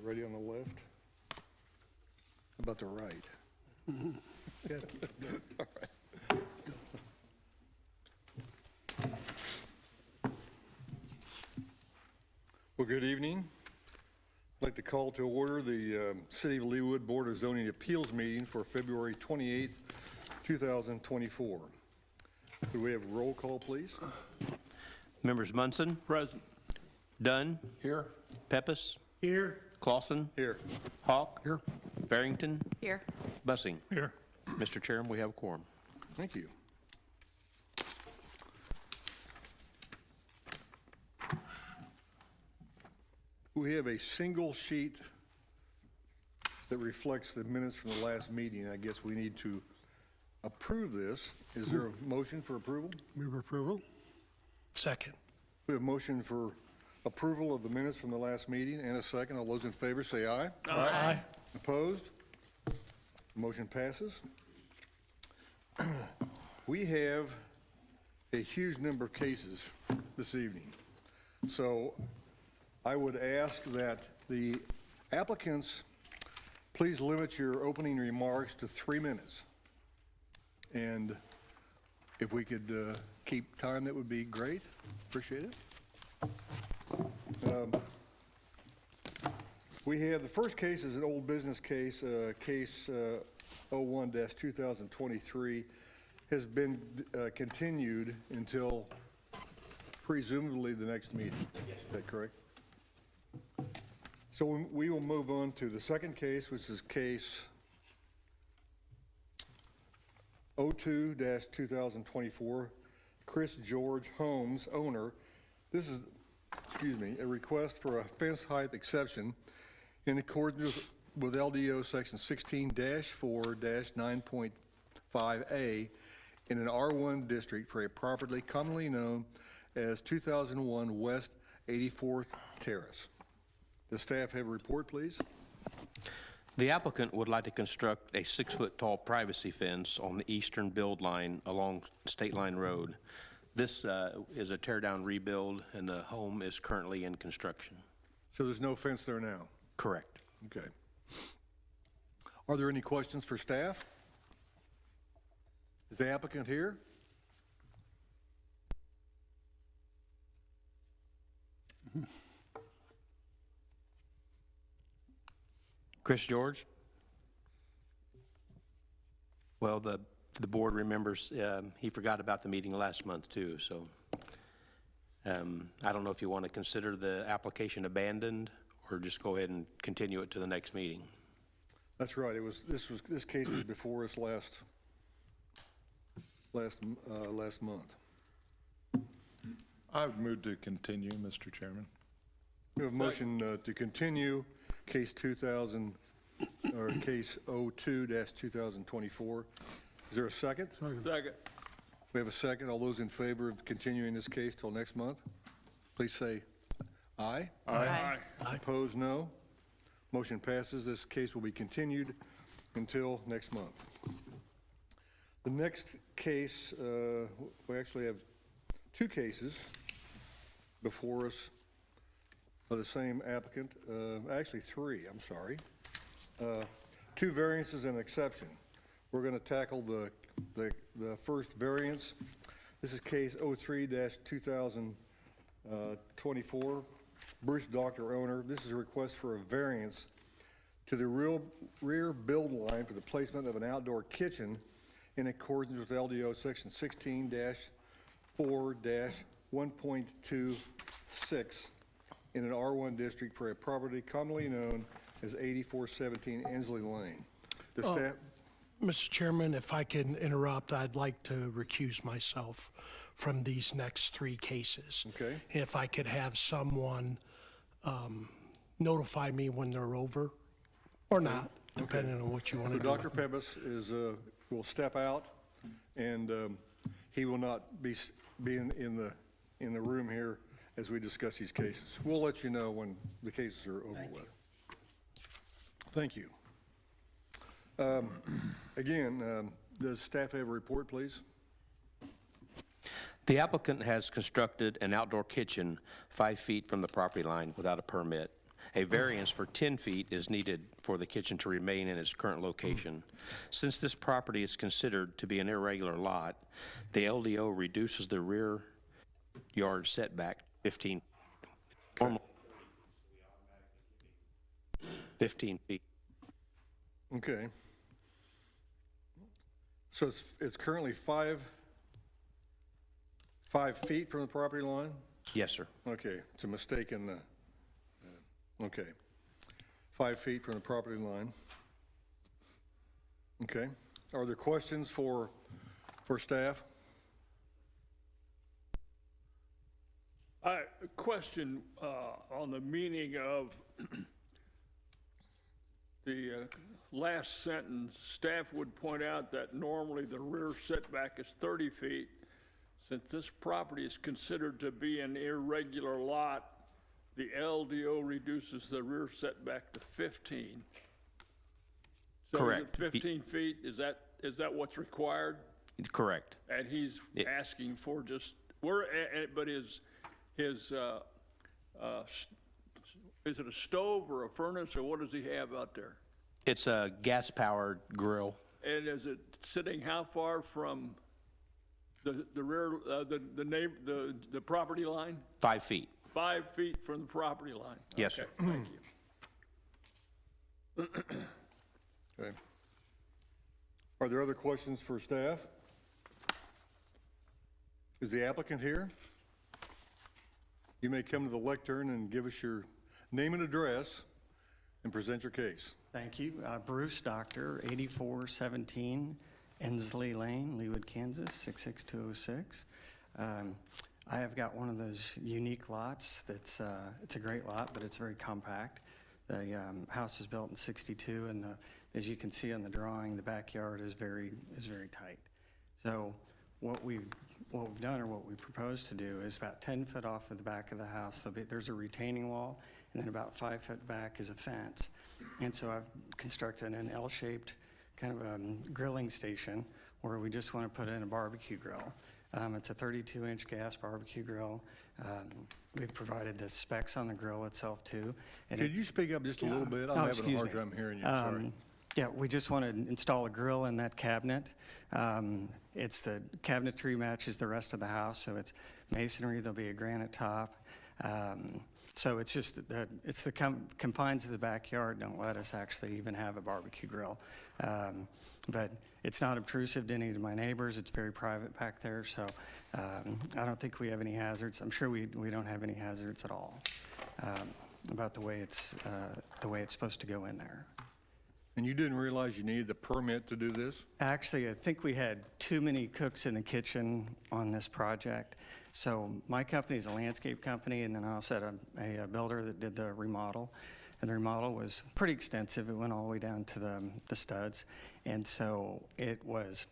Ready on the left? How about the right? Good. All right. Well, good evening. I'd like to call to order the City of Leawood Board of Zoning Appeals meeting for February 28th, 2024. Do we have a roll call, please? Members Munson. Present. Dunn. Here. Pepis. Here. Clausen. Here. Hawk. Here. Barrington. Here. Bussing. Here. Mr. Chairman, we have a quorum. Thank you. We have a single sheet that reflects the minutes from the last meeting. I guess we need to approve this. Is there a motion for approval? Move approval. Second. We have a motion for approval of the minutes from the last meeting and a second. All those in favor say aye. Aye. Opposed? Motion passes. We have a huge number of cases this evening. So I would ask that the applicants please limit your opening remarks to 3 minutes. And if we could keep time, that would be great. Appreciate it. We have, the first case is an old business case, case 01-2023 has been continued until presumably the next meeting. Is that correct? So we will move on to the second case, which is case 02-2024, Chris George Holmes, owner. This is, a request for a fence height exception in accordance with LDO section 16-4-9.5A in an R1 district for a property commonly known as 2001 West 84th Terrace. The staff have a report, please. The applicant would like to construct a 6-foot-tall privacy fence on the eastern build line along State Line Road. This is a tear-down rebuild, and the home is currently in construction. So there's no fence there now? Correct. Okay. Are there any questions for staff? Is the applicant here? Chris George? Well, the board remembers he forgot about the meeting last month too, so I don't know if you want to consider the application abandoned or just go ahead and continue it to the next meeting. That's right. This case was before us last month. I would move to continue, Mr. Chairman. We have a motion to continue case 02-2024. Is there a second? Second. We have a second. All those in favor of continuing this case till next month, please say aye. Aye. Opposed, no. Motion passes. This case will be continued until next month. The next case, we actually have 2 cases before us of the same applicant. Actually 3, I'm sorry. 2 variances and an exception. We're going to tackle the first variance. This is case 03-2024. Bruce Doctor, owner. This is a request for a variance to the rear build line for the placement of an outdoor kitchen in accordance with LDO section 16-4-1.26 in an R1 district for a property commonly known as 8417 Ensley Lane. The staff. Mr. Chairman, if I can interrupt, I'd like to recuse myself from these next 3 cases. Okay. If I could have someone notify me when they're over, or not, depending on what you want So to do. Dr. Pepis will step out, and he will not be in the room here as we discuss these cases. We'll let you know when the cases are over with. Thank you. Again, does staff have a report, please? The applicant has constructed an outdoor kitchen 5 feet from the property line without a permit. A variance for 10 feet is needed for the kitchen to remain in its current location. Since this property is considered to be an irregular lot, the LDO reduces the rear yard setback 15. Normal 15 feet. Okay. So it's currently 5 feet from the property line? Yes, sir. Okay, it's a mistake in the, okay. 5 feet from the property line. Okay. Are there questions for staff? A question on the meaning of the last sentence. Staff would point out that normally the rear setback is 30 feet. Since this property is considered to be an irregular lot, the LDO reduces the rear setback to 15. So Correct. 15 feet, is that what's required? Correct. And he's asking for just, but is it a stove or a furnace, or what does he have out there? It's a gas-powered grill. And is it sitting how far from the rear, the property line? 5 feet. 5 feet from the property line? Yes, sir. Okay, thank you. Okay. Are there other questions for staff? Is the applicant here? You may come to the lectern and give us your name and address and present your case. Thank you. Bruce Doctor, 8417 Ensley Lane, Leawood, Kansas, 66206. I have got one of those unique lots that's, it's a great lot, but it's very compact. The house was built in 62, and as you can see on the drawing, the backyard is very tight. So what we've done, or what we propose to do, is about 10 foot off of the back of the house. There's a retaining wall, and then about 5 foot back is a fence. And so I've constructed an L-shaped kind of a grilling station where we just want to put in a barbecue grill. It's a 32-inch gas barbecue grill. We've provided the specs on the grill itself too. And Could you speak up just a little bit? I'm having a hard time hearing you, sorry. Yeah, we just want to install a grill in that cabinet. It's the cabinetry matches the rest of the house, so it's masonry, there'll be a granite top. So it's just that it's the confines of the backyard don't let us actually even have a barbecue grill. But it's not obtrusive to any of my neighbors. It's very private back there, so I don't think we have any hazards. I'm sure we don't have any hazards at all about the way it's supposed to go in there. And you didn't realize you needed a permit to do this? Actually, I think we had too many cooks in the kitchen on this project. So my company is a landscape company, and then I also had a builder that did the remodel. And the remodel was pretty extensive. It went all the way down to the studs. And so it wasn't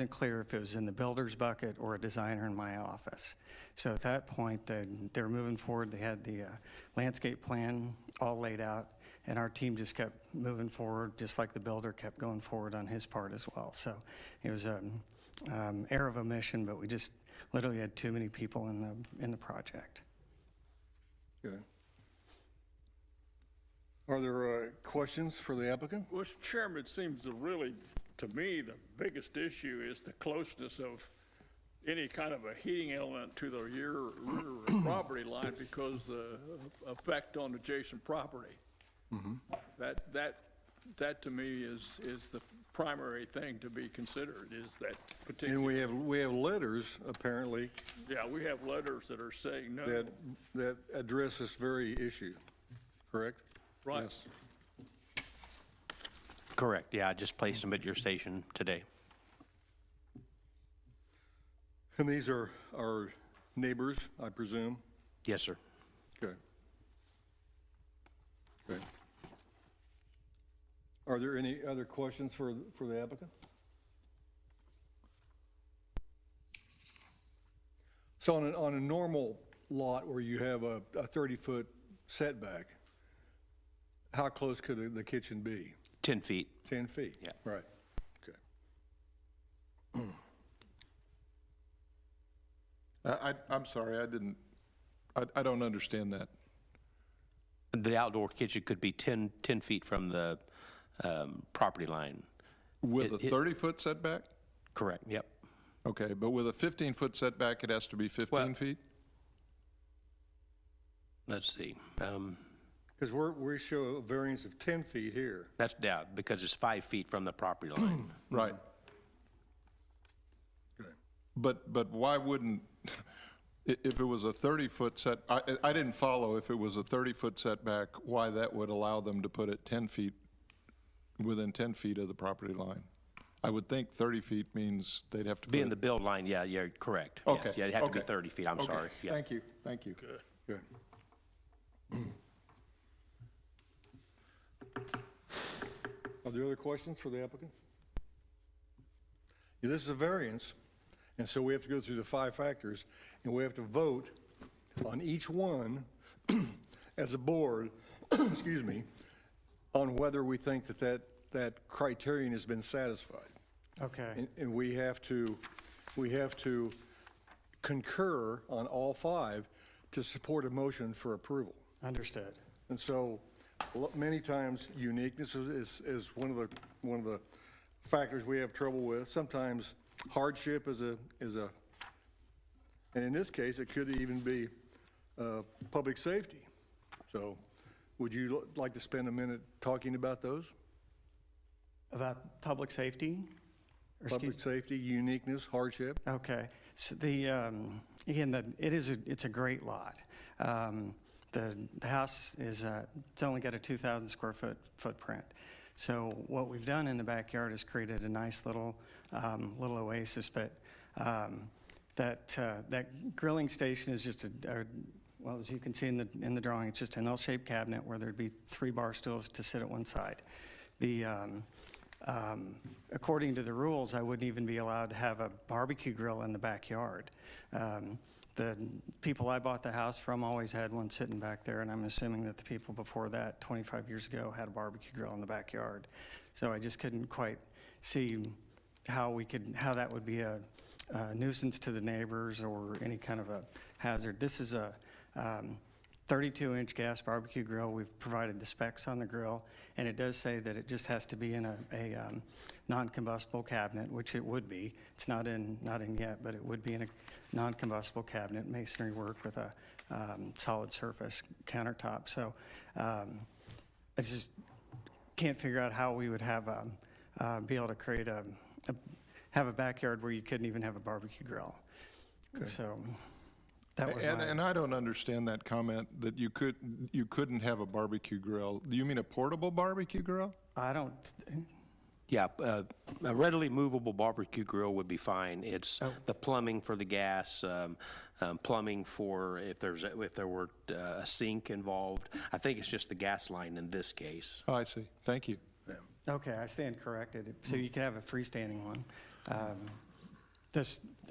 clear if it was in the builder's bucket or a designer in my office. So at that point, they were moving forward. They had the landscape plan all laid out, and our team just kept moving forward, just like the builder kept going forward on his part as well. So it was an error of omission, but we just literally had too many people in the project. Okay. Are there questions for the applicant? Mr. Chairman, it seems to me, the biggest issue is the closeness of any kind of a heating element to the rear property line, because the effect on adjacent property. That to me is the primary thing to be considered, is that particular. And we have letters, apparently, Yeah, we have letters that are saying no. that address this very issue, correct? Right. Correct. Yeah, I just placed them at your station today. And these are our neighbors, I presume? Yes, sir. Okay. Okay. Are there any other questions for the applicant? So on a normal lot where you have a 30-foot setback, how close could the kitchen be? 10 feet. 10 feet? Yeah. Right, okay. I'm sorry, I didn't I don't understand that. The outdoor kitchen could be 10 feet from the property line. With a It- 30-foot setback? Correct, yep. Okay, but with a 15-foot setback, it has to be 15 Well- feet? Let's see. Because we show a variance of 10 feet here. That's down because it's 5 feet from the property line. Right. Okay. But why wouldn't, if it was a 30-foot set, I didn't follow if it was a 30-foot setback, why that would allow them to put it 10 feet, within 10 feet of the property line. I would think 30 feet means they'd have to Be put in it. the build line, yeah, you're correct. Yes, Okay. Yeah, it'd have to be okay. 30 feet, I'm Okay. sorry. Yeah. Thank you, thank you. Good. Are there other questions for the applicant? Yeah, this is a variance, and so we have to go through the 5 factors, and we have to vote on each one as a board, excuse me, on whether we think that criterion has been satisfied. Okay, And we have to concur on all 5 to support a motion for approval. understood. And so, many times, uniqueness is one of the factors we have trouble with. Sometimes hardship is a, and in this case, it could even be public safety. So, would you like to spend a minute talking about those? About public safety? Or Public excuse- safety, uniqueness, hardship? Okay, so again, it's a great lot. The house is, it's only got a 2,000 square foot footprint. So what we've done in the backyard is created a nice little oasis, but that grilling station is just well, as you can see in the drawing, it's just an L-shaped cabinet where there'd be 3 bar stools to sit at one side. According to the rules, I wouldn't even be allowed to have a barbecue grill in the backyard. The people I bought the house from always had one sitting back there, and I'm assuming that the people before that, 25 years ago, had a barbecue grill in the backyard. So I just couldn't quite see how that would be a nuisance to the neighbors or any kind of a hazard. This is a 32-inch gas barbecue grill. We've provided the specs on the grill, and it does say that it just has to be in a non-combustible cabinet, which it would be. It's not in yet, but it would be in a non-combustible cabinet, masonry work with a solid surface countertop. So I just can't figure out how we would have be able to create have a backyard where you couldn't even have a barbecue grill. So. That was my- And I don't understand that comment that you couldn't have a barbecue grill. Do you mean a portable barbecue grill? I don't, Yeah, a readily movable barbecue grill would be fine. It's the plumbing for the gas, plumbing for if there were a sink involved. I think it's just the gas line in this case. Oh, I see. Thank you. okay, I stand corrected. So you can have a freestanding one.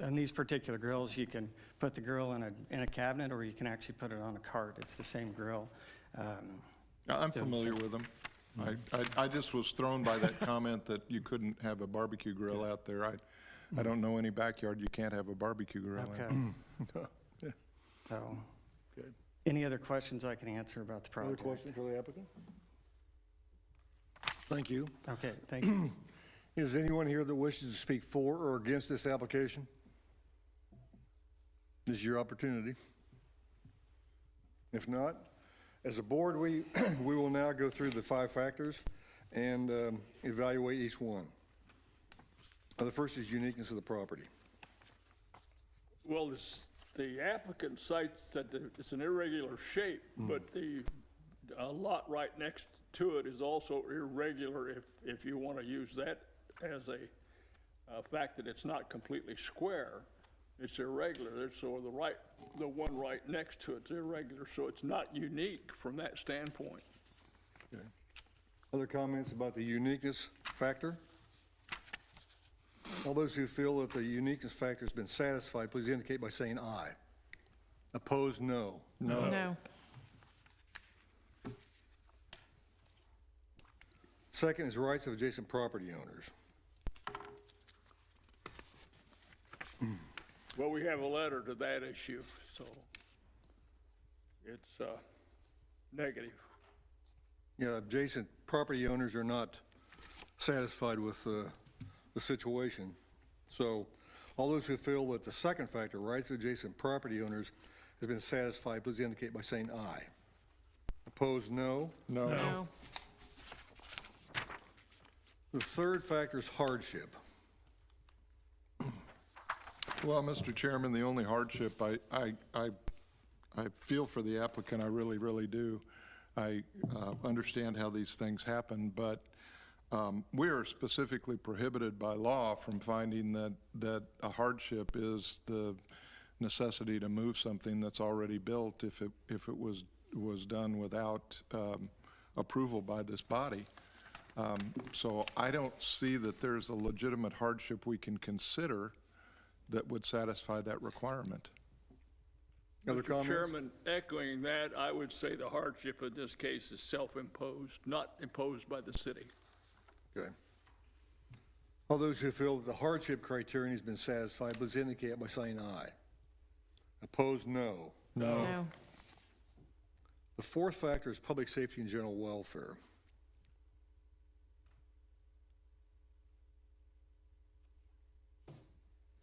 On these particular grills, you can put the grill in a cabinet, or you can actually put it on a cart. It's the same grill. I'm familiar with them. I just was thrown by that comment that you couldn't have a barbecue grill out there. I don't know any backyard you can't have a barbecue grill in. Okay. So, Good. any other questions I can answer about the Other project? questions for the applicant? Thank you. Okay, thank you. Is anyone here that wishes to speak for or against this application? This is your opportunity. If not, as a board, we will now go through the 5 factors and evaluate each one. The first is uniqueness of the property. Well, the applicant cites that it's an irregular shape, but the lot right next to it is also irregular if you want to use that as a fact that it's not completely square. It's irregular, so the one right next to it's irregular, so it's not unique from that standpoint. Okay. Other comments about the uniqueness factor? All those who feel that the uniqueness factor has been satisfied, please indicate by saying aye. Opposed, no. No. Second is rights of adjacent property owners. Well, we have a letter to that issue, so. it's negative. Yeah, adjacent property owners are not satisfied with the situation. So all those who feel that the second factor, rights of adjacent property owners, has been satisfied, please indicate by saying aye. Opposed, no. No. The third factor is hardship. Well, Mr. Chairman, the only hardship, I feel for the applicant, I really, really do. I understand how these things happen, but we are specifically prohibited by law from finding that a hardship is the necessity to move something that's already built if it was done without approval by this body. So I don't see that there's a legitimate hardship we can consider that would satisfy that requirement. Other Mr. comments? Chairman, echoing that, I would say the hardship in this case is self-imposed, not imposed by the city. Okay. All those who feel that the hardship criterion has been satisfied, please indicate by saying aye. Opposed, no. No. The fourth factor is public safety and general welfare.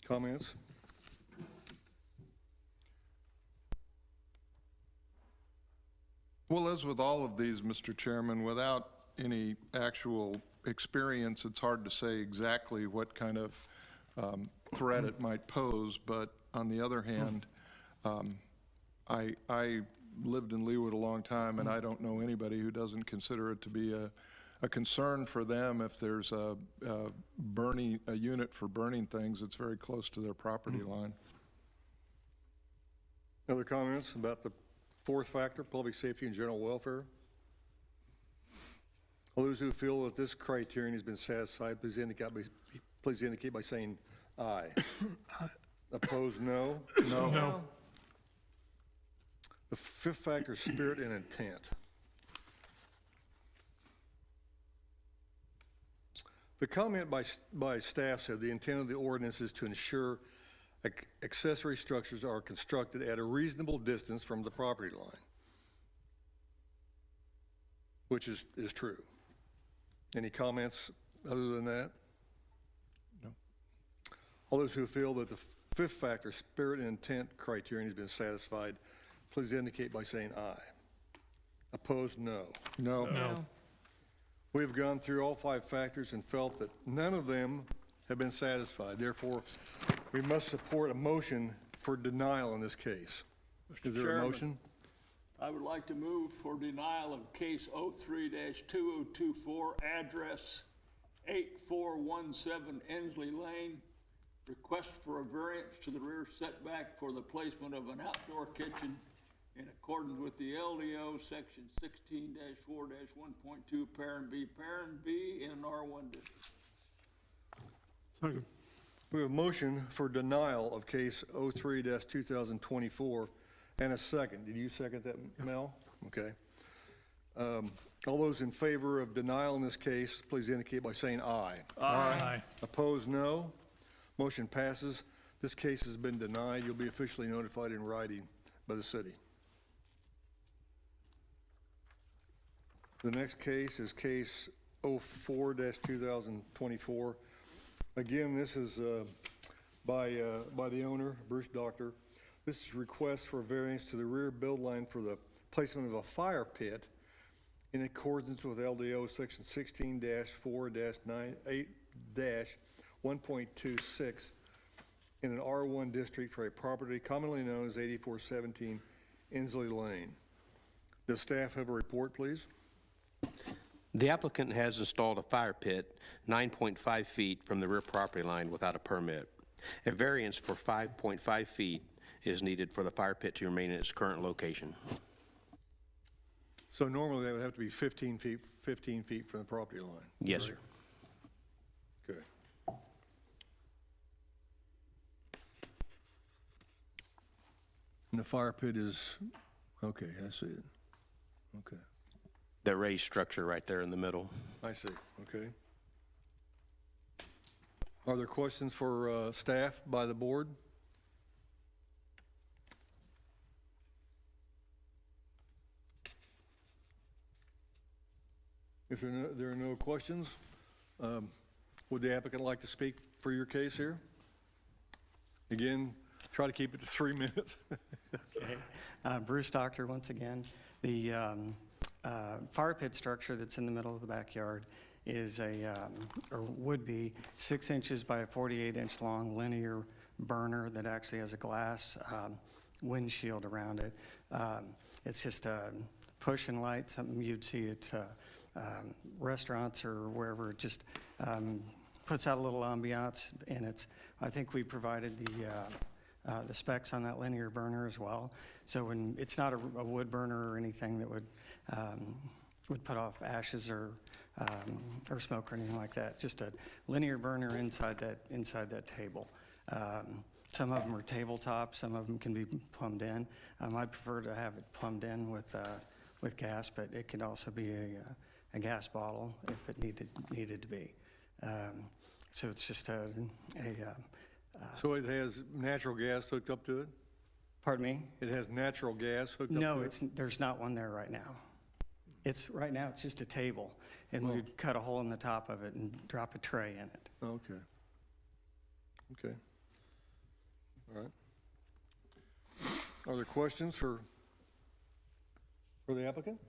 Comments? Well, as with all of these, Mr. Chairman, without any actual experience, it's hard to say exactly what kind of threat it might pose. But on the other hand, I lived in Leawood a long time, and I don't know anybody who doesn't consider it to be a concern for them if there's a unit for burning things that's very close to their property line. Other comments about the fourth factor, public safety and general welfare? All those who feel that this criterion has been satisfied, please indicate by saying aye. Opposed, no. No. The fifth factor is spirit and intent. The comment by staff said the intent of the ordinance is to ensure accessory structures are constructed at a reasonable distance from the property line, which is true. Any comments other than that? No. All those who feel that the fifth factor, spirit and intent criterion has been satisfied, please indicate by saying aye. Opposed, no. No. No. We have gone through all five factors and felt that none of them have been satisfied. Therefore, we must support a motion for denial in this case. Is there a Chairman, motion? I would like to move for denial of case 03-2024, address 8417 Ensley Lane. Request for a variance to the rear setback for the placement of an outdoor kitchen in accordance with the LDO section 16-4-1.2, parent B in an R1 district. Second. We have a motion for denial of case 03-2024 and a second. Did you second that, Mel? Okay. All those in favor of denial in this case, please indicate by saying aye. Aye. Opposed, no. Motion passes. This case has been denied. You'll be officially notified in writing by the city. The next case is case 04-2024. Again, this is by the owner, Bruce Doctor. This is a request for a variance to the rear build line for the placement of a fire pit in accordance with LDO section 16-4-1.26 in an R1 district for a property commonly known as 8417 Ensley Lane. Does staff have a report, please? The applicant has installed a fire pit 9.5 feet from the rear property line without a permit. A variance for 5.5 feet is needed for the fire pit to remain in its current location. So normally that would have to be 15 feet from the property line. Yes, sir. Okay. And the fire pit is, okay, I see it. Okay, The raised structure right there in the middle. I see, okay. Are there questions for staff by the board? If there are no questions, would the applicant like to speak for your case here? Again, try to keep it to 3 minutes. Okay. Bruce Doctor, once again. The fire pit structure that's in the middle of the backyard is or would be 6 inches by a 48-inch long linear burner that actually has a glass windshield around it. It's just a push and light, something you'd see at restaurants or wherever. It just puts out a little ambiance, and I think we provided the specs on that linear burner as well. So when it's not a wood burner or anything that would put off ashes or smoke or anything like that. Just a linear burner inside that table. Some of them are tabletop. Some of them can be plumbed in. I'd prefer to have it plumbed in with gas, but it could also be a gas bottle if it needed to be. So it's just So it has natural gas hooked up to it? Pardon me? It has natural gas hooked up to it? No, there's not one there right now. Right now it's just a table, and we'd cut a hole in the top of it and drop a tray in it. Okay. Okay. All right. Are there questions for the applicant?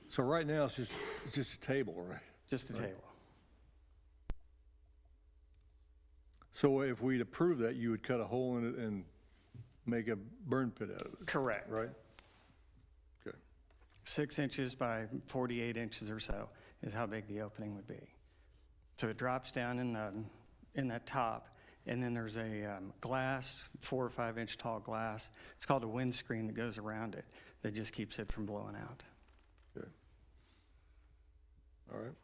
So right now, it's just a table, right? Just a table. So if we'd approve that, you would cut a hole in it and make a burn pit out of it, Correct. right? Okay. 6 inches by 48 inches or so is how big the opening would be. So it drops down in that top, and then there's a glass, 4 or 5 inch tall glass. It's called a windscreen that goes around it that just keeps it from blowing out. Okay. All right.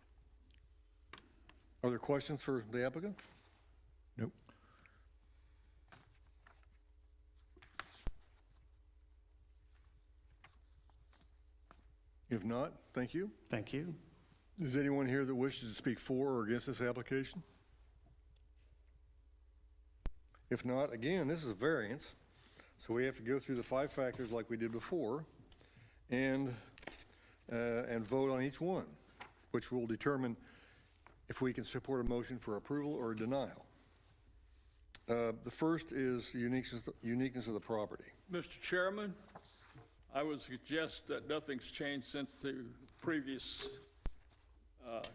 Are there questions for the applicant? Nope. If not, thank you. Thank you. Is anyone here that wishes to speak for or against this application? If not, again, this is a variance, so we have to go through the 5 factors like we did before and vote on each one, which will determine if we can support a motion for approval or denial. The first is the uniqueness of the property. Mr. Chairman, I would suggest that nothing's changed since the previous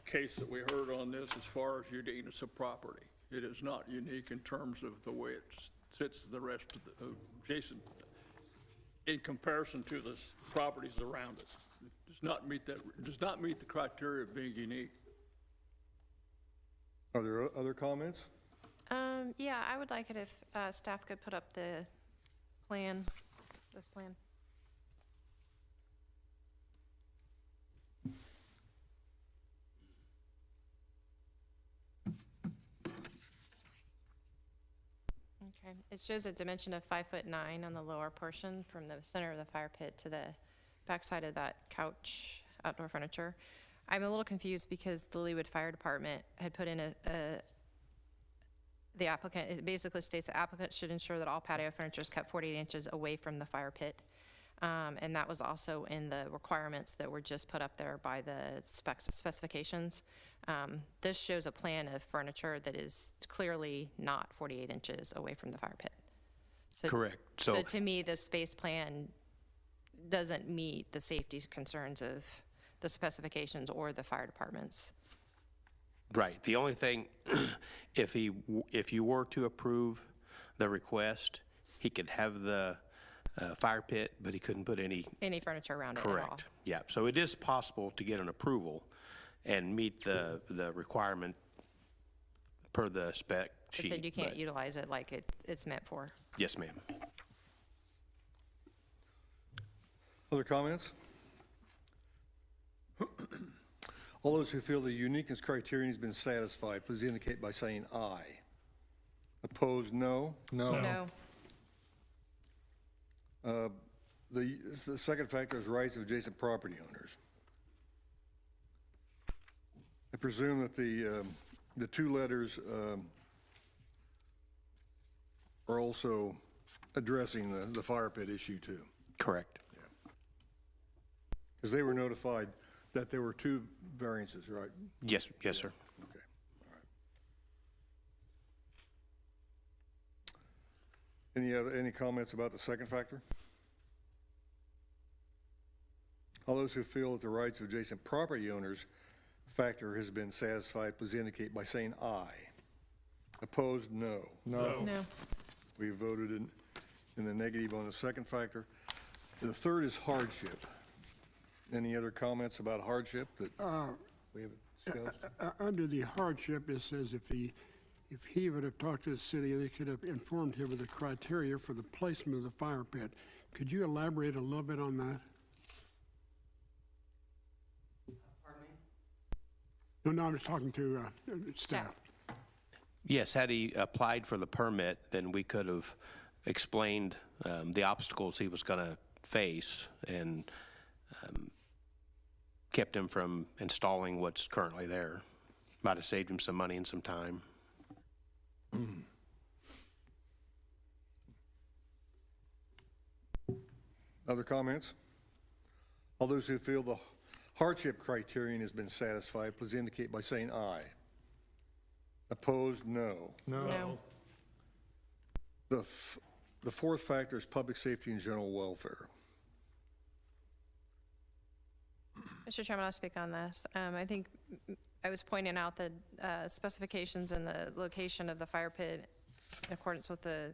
case that we heard on this as far as uniqueness of property. It is not unique in terms of the way it sits the rest of the adjacent, in comparison to the properties around it. It does not meet the criteria of being unique. Are there other comments? Yeah, I would like it if staff could put up the plan, this plan. Okay, it shows a dimension of 5'9" on the lower portion from the center of the fire pit to the backside of that couch outdoor furniture. I'm a little confused because the Leawood Fire Department had put in the applicant, it basically states the applicant should ensure that all patio furniture is kept 48 inches away from the fire pit. And that was also in the requirements that were just put up there by the specifications. This shows a plan of furniture that is clearly not 48 inches away from the fire pit. So, Correct. So So to me, the space plan doesn't meet the safety concerns of the specifications or the fire departments. right, the only thing, if you were to approve the request, he could have the fire pit, but he couldn't put any. Any furniture around it at all. Correct, yeah. So it is possible to get an approval and meet the requirement per the spec sheet. But then you can't but- utilize it like it's meant for. Yes, ma'am. Other comments? All those who feel the uniqueness criterion has been satisfied, please indicate by saying aye. Opposed, no. No. The second factor is rights of adjacent property owners. I presume that the 2 letters are also addressing the fire pit issue too. Correct. Because they were notified that there were 2 variances, right? Yes, yes, sir. Okay, all right. Any comments about the second factor? All those who feel that the rights of adjacent property owners factor has been satisfied, please indicate by saying aye. Opposed, no. No. No. We voted in the negative on the second factor. The third is hardship. Any other comments about hardship that we haven't discussed? Under the hardship, it says if he would have talked to the city, they could have informed him of the criteria for the placement of the fire pit. Could you elaborate a little bit on that? Pardon me? No, I was talking to staff. Yes, had he applied for the permit, then we could have explained the obstacles he was going to face and kept him from installing what's currently there. Might have saved him some money and some time. Other comments? All those who feel the hardship criterion has been satisfied, please indicate by saying aye. Opposed, no. No. The fourth factor is public safety and general welfare. Mr. Chairman, I'll speak on this. I think I was pointing out the specifications and the location of the fire pit in accordance with the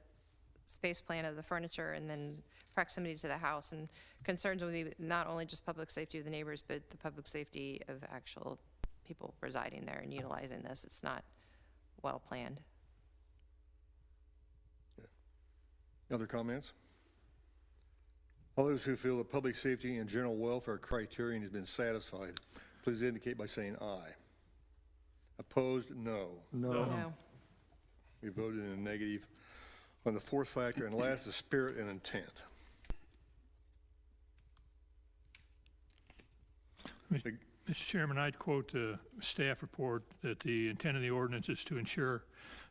space plan of the furniture and then proximity to the house, and concerns would be not only just public safety of the neighbors, but the public safety of actual people residing there and utilizing this. It's not well planned. Other comments? All those who feel the public safety and general welfare criterion has been satisfied, please indicate by saying aye. Opposed, no. No. We voted in the negative on the fourth factor, and last is spirit and intent. Mr. Chairman, I'd quote the staff report that the intent of the ordinance is to ensure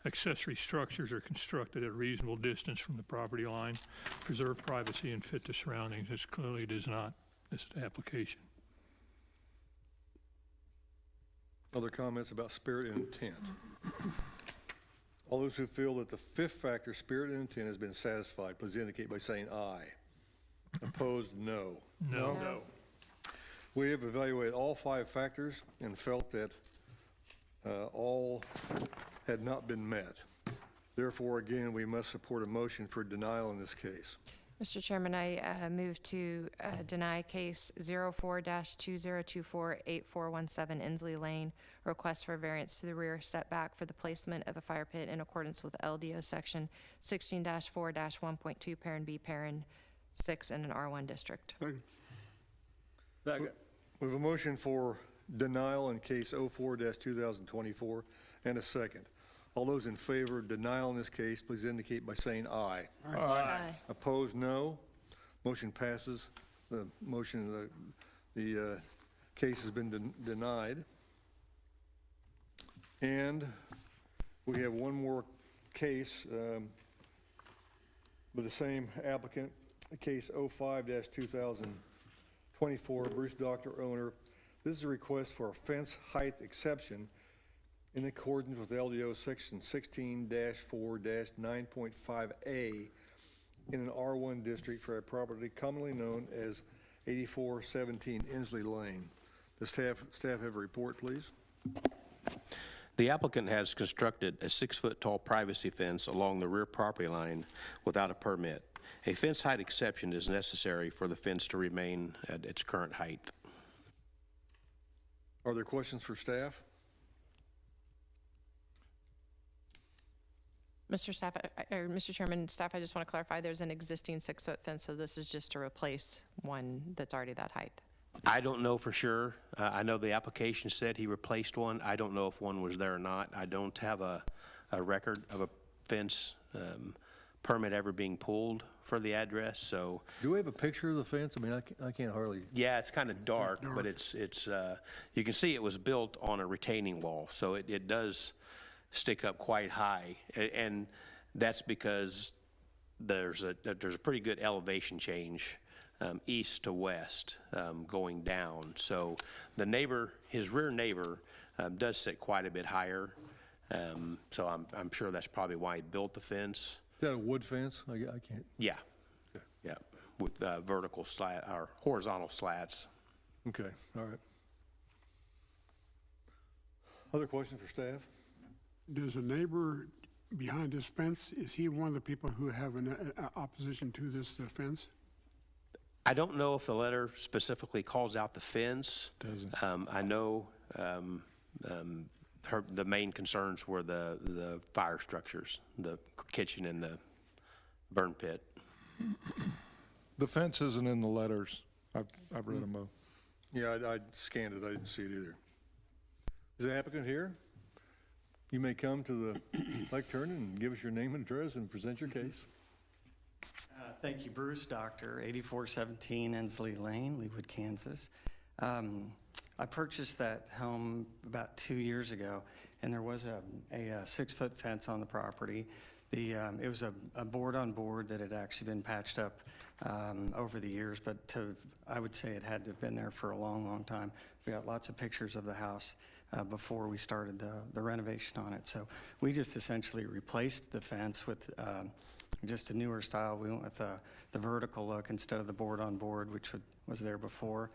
accessory structures are constructed at a reasonable distance from the property line, preserve privacy, and fit the surroundings. This clearly does not, this application. Other comments about spirit and intent? All those who feel that the fifth factor, spirit and intent, has been satisfied, please indicate by saying aye. Opposed, no. No. No. We have evaluated all 5 factors and felt that all had not been met. Therefore, again, we must support a motion for denial in this case. Mr. Chairman, I move to deny case 04-2024-8417 Inslee Lane, request for variance to the rear setback for the placement of a fire pit in accordance with LDO section 16-4-1.2, parent B, parent 6 in an R1 district. Second. We have a motion for denial in case 04-2024 and a second. All those in favor of denial in this case, please indicate by saying aye. Aye. Opposed, no. Motion passes. The motion, the case has been denied. And we have one more case with the same applicant, case 05-2024, Bruce Doctor, owner. This is a request for a fence height exception in accordance with LDO section 16-4-9.5A in an R1 district for a property commonly known as 8417 Inslee Lane. The staff have a report, please. The applicant has constructed a 6-foot tall privacy fence along the rear property line without a permit. A fence height exception is necessary for the fence to remain at its current height. Are there questions for staff? Mr. Chairman, staff, I just want to clarify, there's an existing 6-foot fence, so this is just to replace one that's already that height. I don't know for sure. I know the application said he replaced one. I don't know if one was there or not. I don't have a record of a fence permit ever being pulled for the address, so. Do we have a picture of the fence? I mean, I can't hardly. Yeah, it's kind of dark, but it's you can see it was built on a retaining wall, so it does stick up quite high, and that's because there's a pretty good elevation change east to west, going down. So the neighbor, his rear neighbor, does sit quite a bit higher. So I'm sure that's probably why he built the fence. Is that a wood fence? I can't. Yeah, yeah, with vertical slat, or horizontal slats. Okay, all right. Other questions for staff? Does a neighbor behind this fence, is he one of the people who have an opposition to this fence? I don't know if the letter specifically calls out the fence. Doesn't. I know the main concerns were the fire structures, the kitchen and the burn pit. The fence isn't in the letters. I've read them both. Yeah, I scanned it, I didn't see it either. Is the applicant here? You may come to the lectern and give us your name and address and present your case. Thank you, Bruce Doctor, 8417 Ensley Lane, Leawood, Kansas. I purchased that home about 2 years ago, and there was a 6-foot fence on the property. It was a board-on-board that had actually been patched up over the years, but I would say it had to have been there for a long, long time. We got lots of pictures of the house before we started the renovation on it. So we just essentially replaced the fence with just a newer style. We went with the vertical look instead of the board-on-board, which was there before.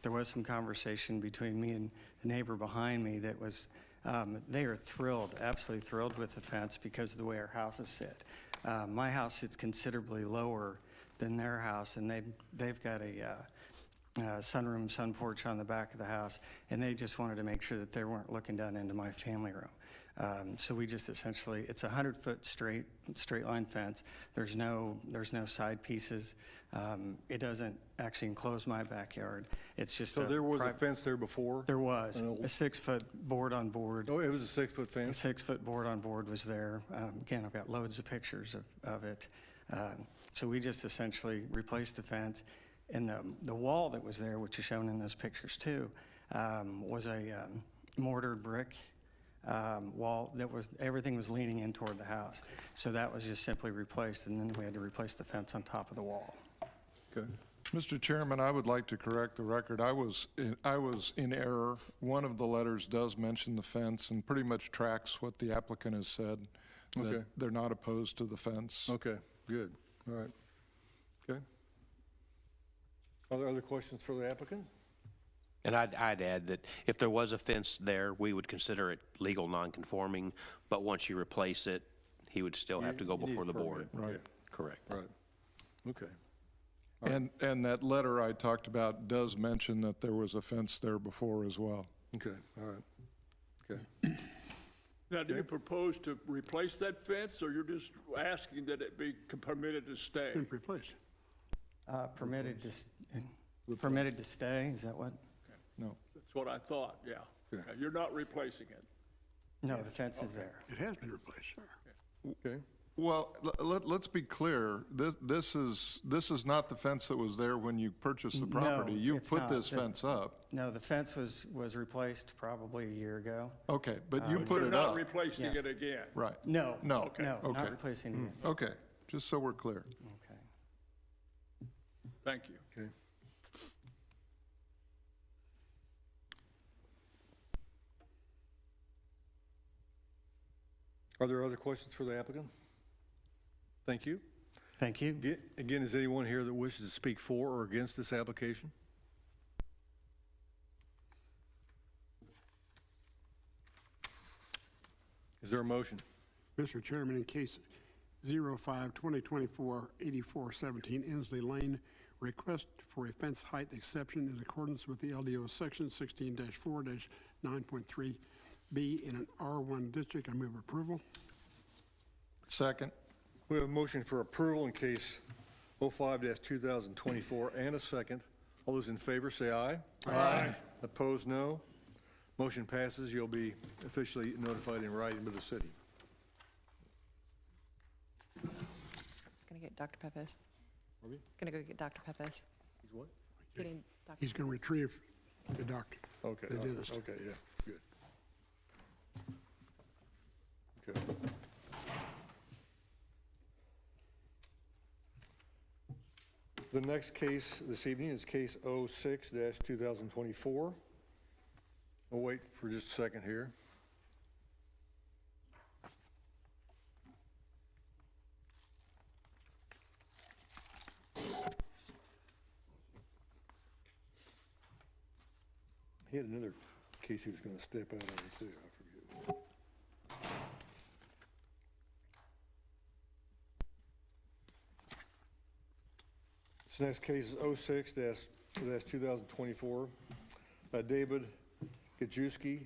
There was some conversation between me and the neighbor behind me that was, they are thrilled, absolutely thrilled with the fence because of the way our houses sit. My house sits considerably lower than their house, and they've got a sunroom, sun porch on the back of the house, and they just wanted to make sure that they weren't looking down into my family room. So we just essentially, it's a 100-foot straight line fence. There's no side pieces. It doesn't actually enclose my backyard. It's just So there was a fence there before? There was a 6-foot board on board. Oh, it was a 6-foot A fence? 6-foot board on board was there. Again, I've got loads of pictures of it. So we just essentially replaced the fence. And the wall that was there, which is shown in those pictures too, was a mortar brick wall that everything was leaning in toward the house. So that was just simply replaced, and then we had to replace the fence on top of the wall. Okay. Mr. Chairman, I would like to correct the record. I was in error. One of the letters does mention the fence and pretty much tracks what the applicant has said, that Okay. they're not opposed to the fence. Okay, good, all right. Okay. Are there other questions for the applicant? And I'd add that if there was a fence there, we would consider it legal nonconforming, but once you replace it, he would still have to go You need a before the board. permit, Right. Correct. Right, okay. And that letter I talked about does mention that there was a fence there before as well. Okay, all right, okay. Now, do you propose to replace that fence, or you're just asking that it be permitted to stay? Been replaced. Permitted to stay, is that what? No. That's what I thought, yeah. Okay. You're not replacing it. No, the fence is there. It has been replaced, sir. Okay, Well, let's be clear. This is not the fence that was there when you purchased the property. No, You it's put not. this fence up. No, the fence was replaced probably a year ago. Okay, but you But put you're it not up. replacing Yes. it again? Right. No. No. No, Okay. not replacing it. Okay, just so we're clear. Okay. Thank you. okay. Are there other questions for the applicant? Thank you. Thank you. Again, is anyone here that wishes to speak for or against this application? Is there a motion? Mr. Chairman, in case 05-2024-8417 Inslee Lane, request for a fence height exception in accordance with the LDO section 16-4-9.3B in an R1 district. I move approval. Second. We have a motion for approval in case 05-2024 and a second. All those in favor say aye. Aye. Opposed, no. Motion passes. You'll be officially notified in writing by the city. It's going to get Dr. Pepes. Pardon me? It's going to go get Dr. Pepes. He's what? Getting Dr. He's going to retrieve the doctor. Okay, The dentist. okay, yeah, good. Okay. The next case this evening is case 06-2024. We'll wait for just a second here. He had another case he was going to step out of too, I forget. This next case is 06-2024. David Gajewski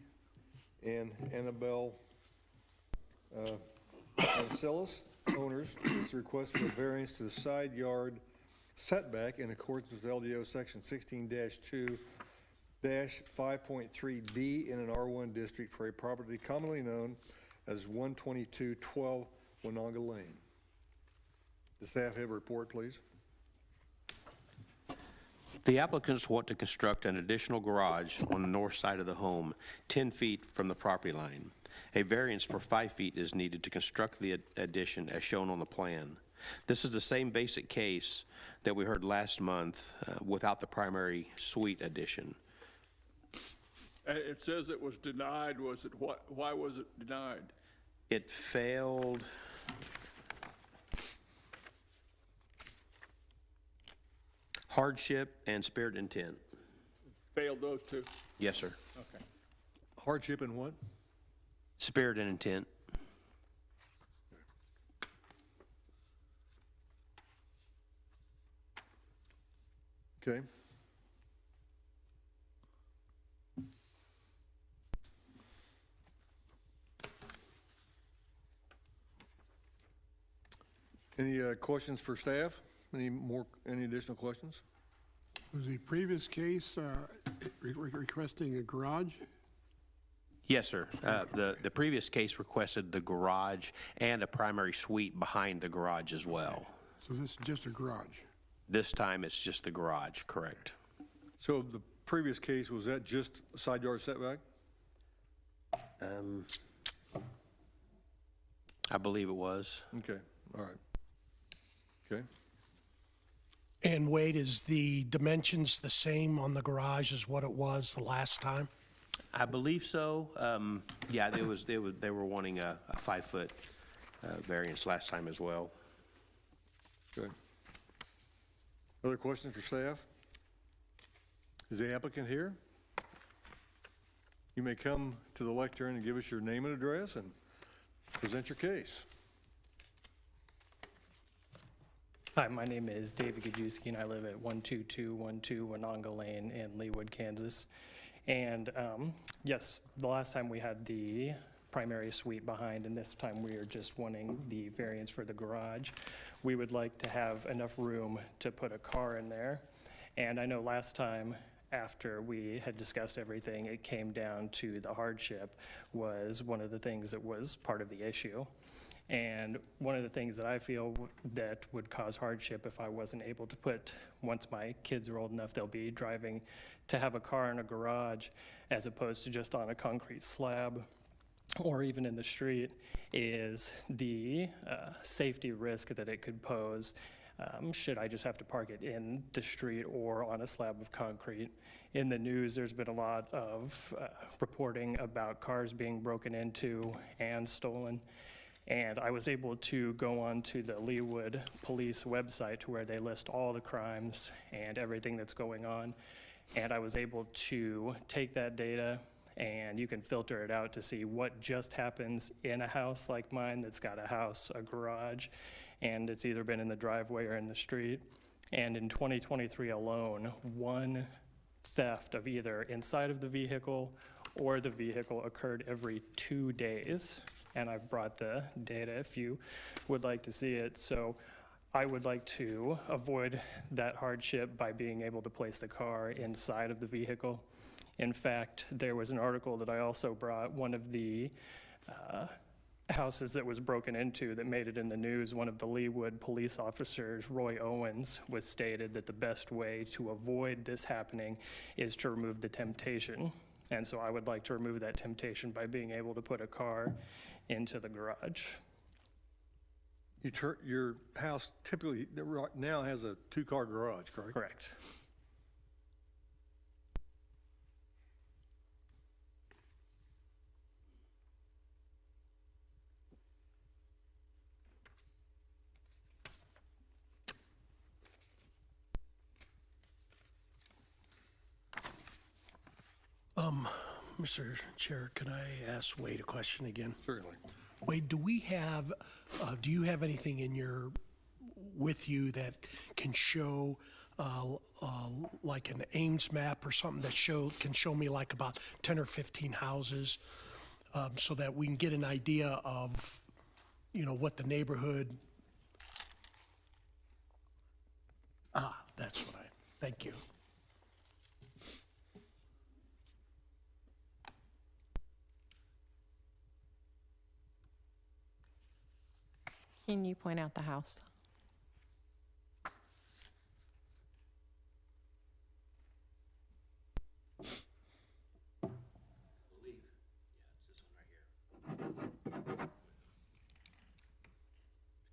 and Annabelle Ancelis, owners. It's a request for a variance to the side yard setback in accordance with LDO section 16-2-5.3D in an R1 district for a property commonly known as 12212 Winonga Lane. The staff have a report, please. The applicants want to construct an additional garage on the north side of the home, 10 feet from the property line. A variance for 5 feet is needed to construct the addition as shown on the plan. This is the same basic case that we heard last month without the primary suite addition. It says it was denied. Why was it denied? It failed. Hardship and spirit intent. Failed those two? Yes, sir. Okay. Hardship and what? Spirit and intent. Okay. Any questions for staff? Any additional questions? Was the previous case requesting a garage? Yes, sir. The previous case requested the garage and a primary suite behind the garage as well. So this is just a garage? This time, it's just the garage, correct? So the previous case, was that just side yard setback? I believe it was. Okay, all right. Okay. And Wade, is the dimensions the same on the garage as what it was the last time? I believe so. Yeah, they were wanting a 5-foot variance last time as well. Okay. Other questions for staff? Is the applicant here? You may come to the lectern and give us your name and address and present your case. Hi, my name is David Gajewski, and I live at 12212 Winonga Lane in Leawood, Kansas. And yes, the last time we had the primary suite behind, and this time we are just wanting the variance for the garage. We would like to have enough room to put a car in there. And I know last time, after we had discussed everything, it came down to the hardship was one of the things that was part of the issue. And one of the things that I feel that would cause hardship if I wasn't able to put, once my kids are old enough, they'll be driving, to have a car in a garage as opposed to just on a concrete slab or even in the street, is the safety risk that it could pose should I just have to park it in the street or on a slab of concrete. In the news, there's been a lot of reporting about cars being broken into and stolen. And I was able to go on to the Leawood Police website to where they list all the crimes and everything that's going on. And I was able to take that data, and you can filter it out to see what just happens in a house like mine that's got a house, a garage, and it's either been in the driveway or in the street. And in 2023 alone, one theft of either inside of the vehicle or the vehicle occurred every 2 days. And I've brought the data if you would like to see it. So I would like to avoid that hardship by being able to place the car inside of the vehicle. In fact, there was an article that I also brought, one of the houses that was broken into that made it in the news. One of the Leawood police officers, Roy Owens, was stated that the best way to avoid this happening is to remove the temptation. And so I would like to remove that temptation by being able to put a car into the garage. your house typically right now has a two-car garage, correct? Correct. Mr. Chair, can I ask Wade a question again? Certainly. Wade, do you have anything with you that can show, like an Ames map or something that can show me like about 10 or 15 houses, so that we can get an idea of, what the neighborhood. That's what thank you. Can you point out the house?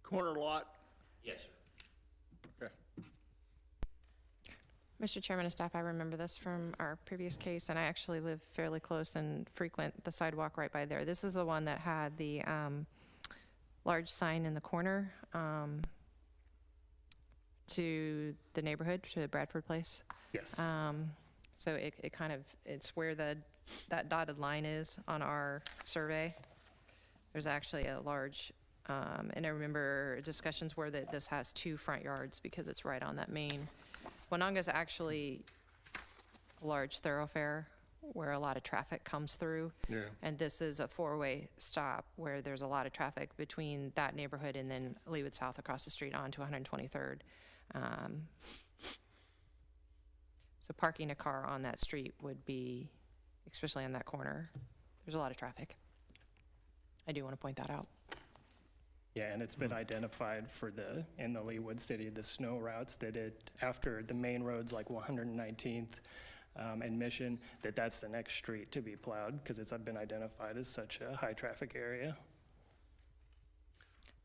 Corner lot? Yes, sir. Okay. Mr. Chairman and staff, I remember this from our previous case, and I actually live fairly close and frequent the sidewalk right by there. This is the one that had the large sign in the corner to the neighborhood, to Bradford Place. Yes. So it kind of, it's where that dotted line is on our survey. There's actually a large, and I remember discussions where this has two front yards because it's right on that main. Wanonga's actually a large thoroughfare where a lot of traffic comes through. Yeah. And this is a four-way stop where there's a lot of traffic between that neighborhood and then Leawood South across the street onto 123rd. So parking a car on that street would be, especially on that corner, there's a lot of traffic. I do want to point that out. Yeah, and it's been identified in the Leawood City, the snow routes that after the main roads like 119th and Mission, that's the next street to be plowed because it's been identified as such a high traffic area.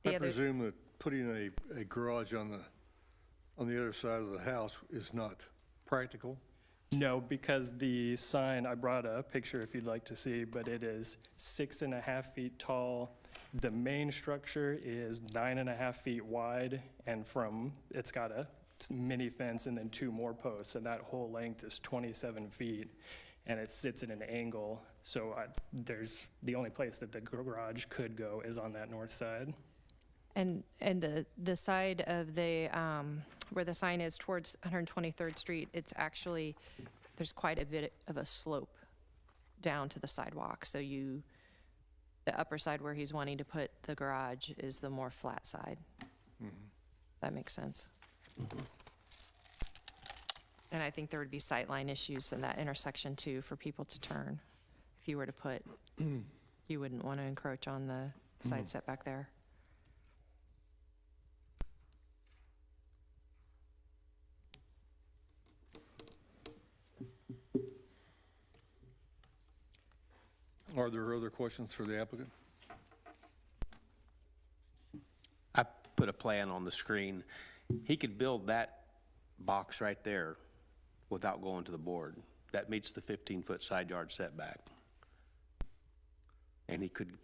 I presume that putting a garage on the other side of the house is not practical? No, because the sign, I brought a picture if you'd like to see, but it is 6.5 feet tall. The main structure is 9.5 feet wide, and it's got a mini fence and then two more posts, and that whole length is 27 feet, and it sits at an angle. So the only place that the garage could go is on that north side. And the side of where the sign is towards 123rd Street, it's actually, there's quite a bit of a slope down to the sidewalk. So the upper side where he's wanting to put the garage is the more flat side. That makes sense. And I think there would be sightline issues in that intersection too for people to turn. If you were to put, you wouldn't want to encroach on the side setback there. Are there other questions for the applicant? I put a plan on the screen. He could build that box right there without going to the board. That meets the 15-foot side yard setback. And he could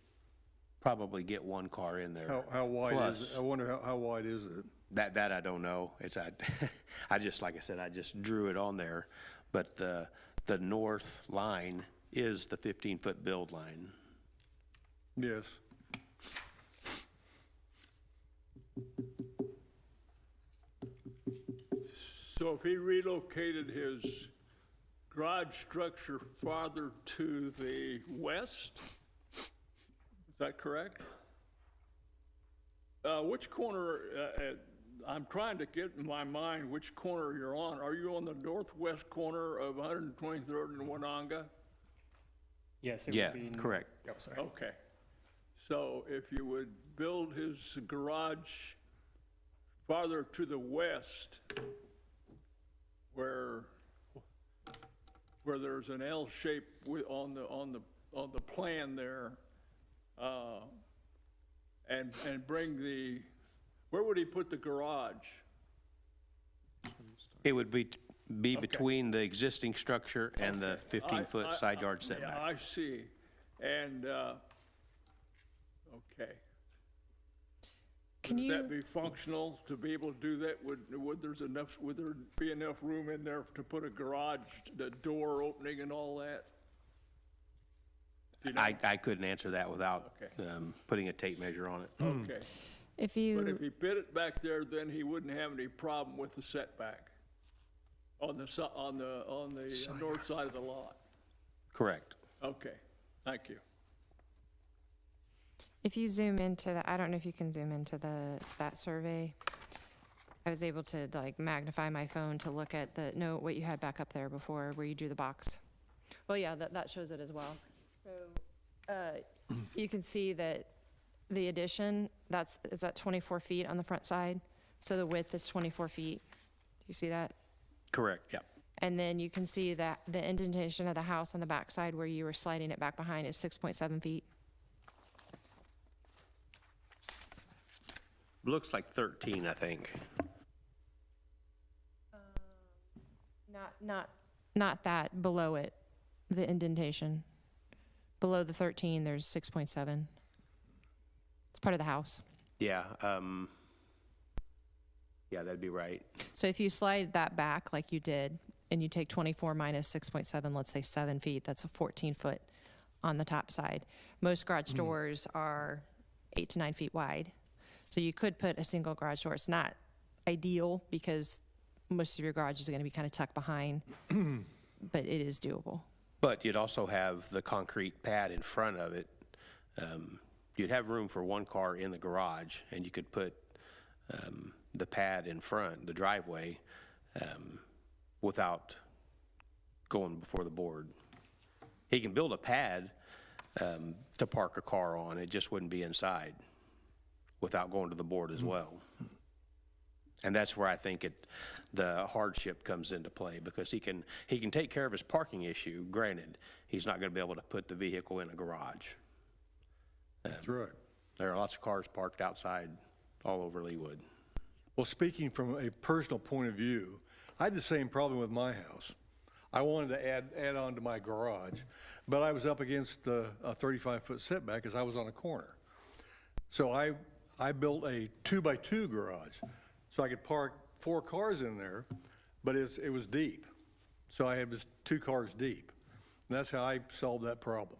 probably get one car in there. How wide is Plus, it? I wonder how wide is it? That I don't know. I just, like I said, I just drew it on there. But the north line is the 15-foot build line. Yes. So if he relocated his garage structure farther to the west, is that correct? Which corner, I'm trying to get in my mind which corner you're on. Are you on the northwest corner of 123rd and Wanonga? Yes, it Yeah, would be. correct. Oh, sorry. Okay. So if you would build his garage farther to the west, where there's an L shape on the plan there, and bring the Where would he put the garage? It would be between the existing structure and the 15-foot side yard Yeah, setback. I see. And, okay. Can Would you, that be functional to be able to do that? Would there be enough room in there to put a garage, the door opening and all that? Do you know? I couldn't answer that without Okay. putting a tape measure on it. Okay. if But you, if he put it back there, then he wouldn't have any problem with the setback on the north side of the lot. Correct. Okay, thank you. if you zoom into the, I don't know if you can zoom into that survey. I was able to like magnify my phone to look at what you had back up there before where you drew the box. Well, yeah, that shows it as well. So, you can see that the addition, is that 24 feet on the front side? So the width is 24 feet. You see that? Correct, yeah. And then you can see that the indentation of the house on the back side where you were sliding it back behind is 6.7 feet. Looks like 13, I think. Not that, below it, the indentation. Below the 13, there's 6.7. It's part of the house. Yeah, yeah, that'd be right. So if you slide that back like you did, and you take 24 minus 6.7, let's say 7 feet, that's a 14-foot on the top side. Most garage doors are 8 to 9 feet wide. So you could put a single garage door. It's not ideal because most of your garages are going to be kind of tucked behind, but it is doable. But you'd also have the concrete pad in front of it. You'd have room for one car in the garage, and you could put the pad in front, the driveway, without going before the board. He can build a pad to park a car on. It just wouldn't be inside without going to the board as well. And that's where I think the hardship comes into play, because he can take care of his parking issue. Granted, he's not going to be able to put the vehicle in a garage. That's right. There are lots of cars parked outside all over Leawood. Well, speaking from a personal point of view, I had the same problem with my house. I wanted to add on to my garage, but I was up against a 35-foot setback because I was on a corner. So I built a 2x2 garage, so I could park 4 cars in there, but it was deep. So I had just 2 cars deep. And that's how I solved that problem.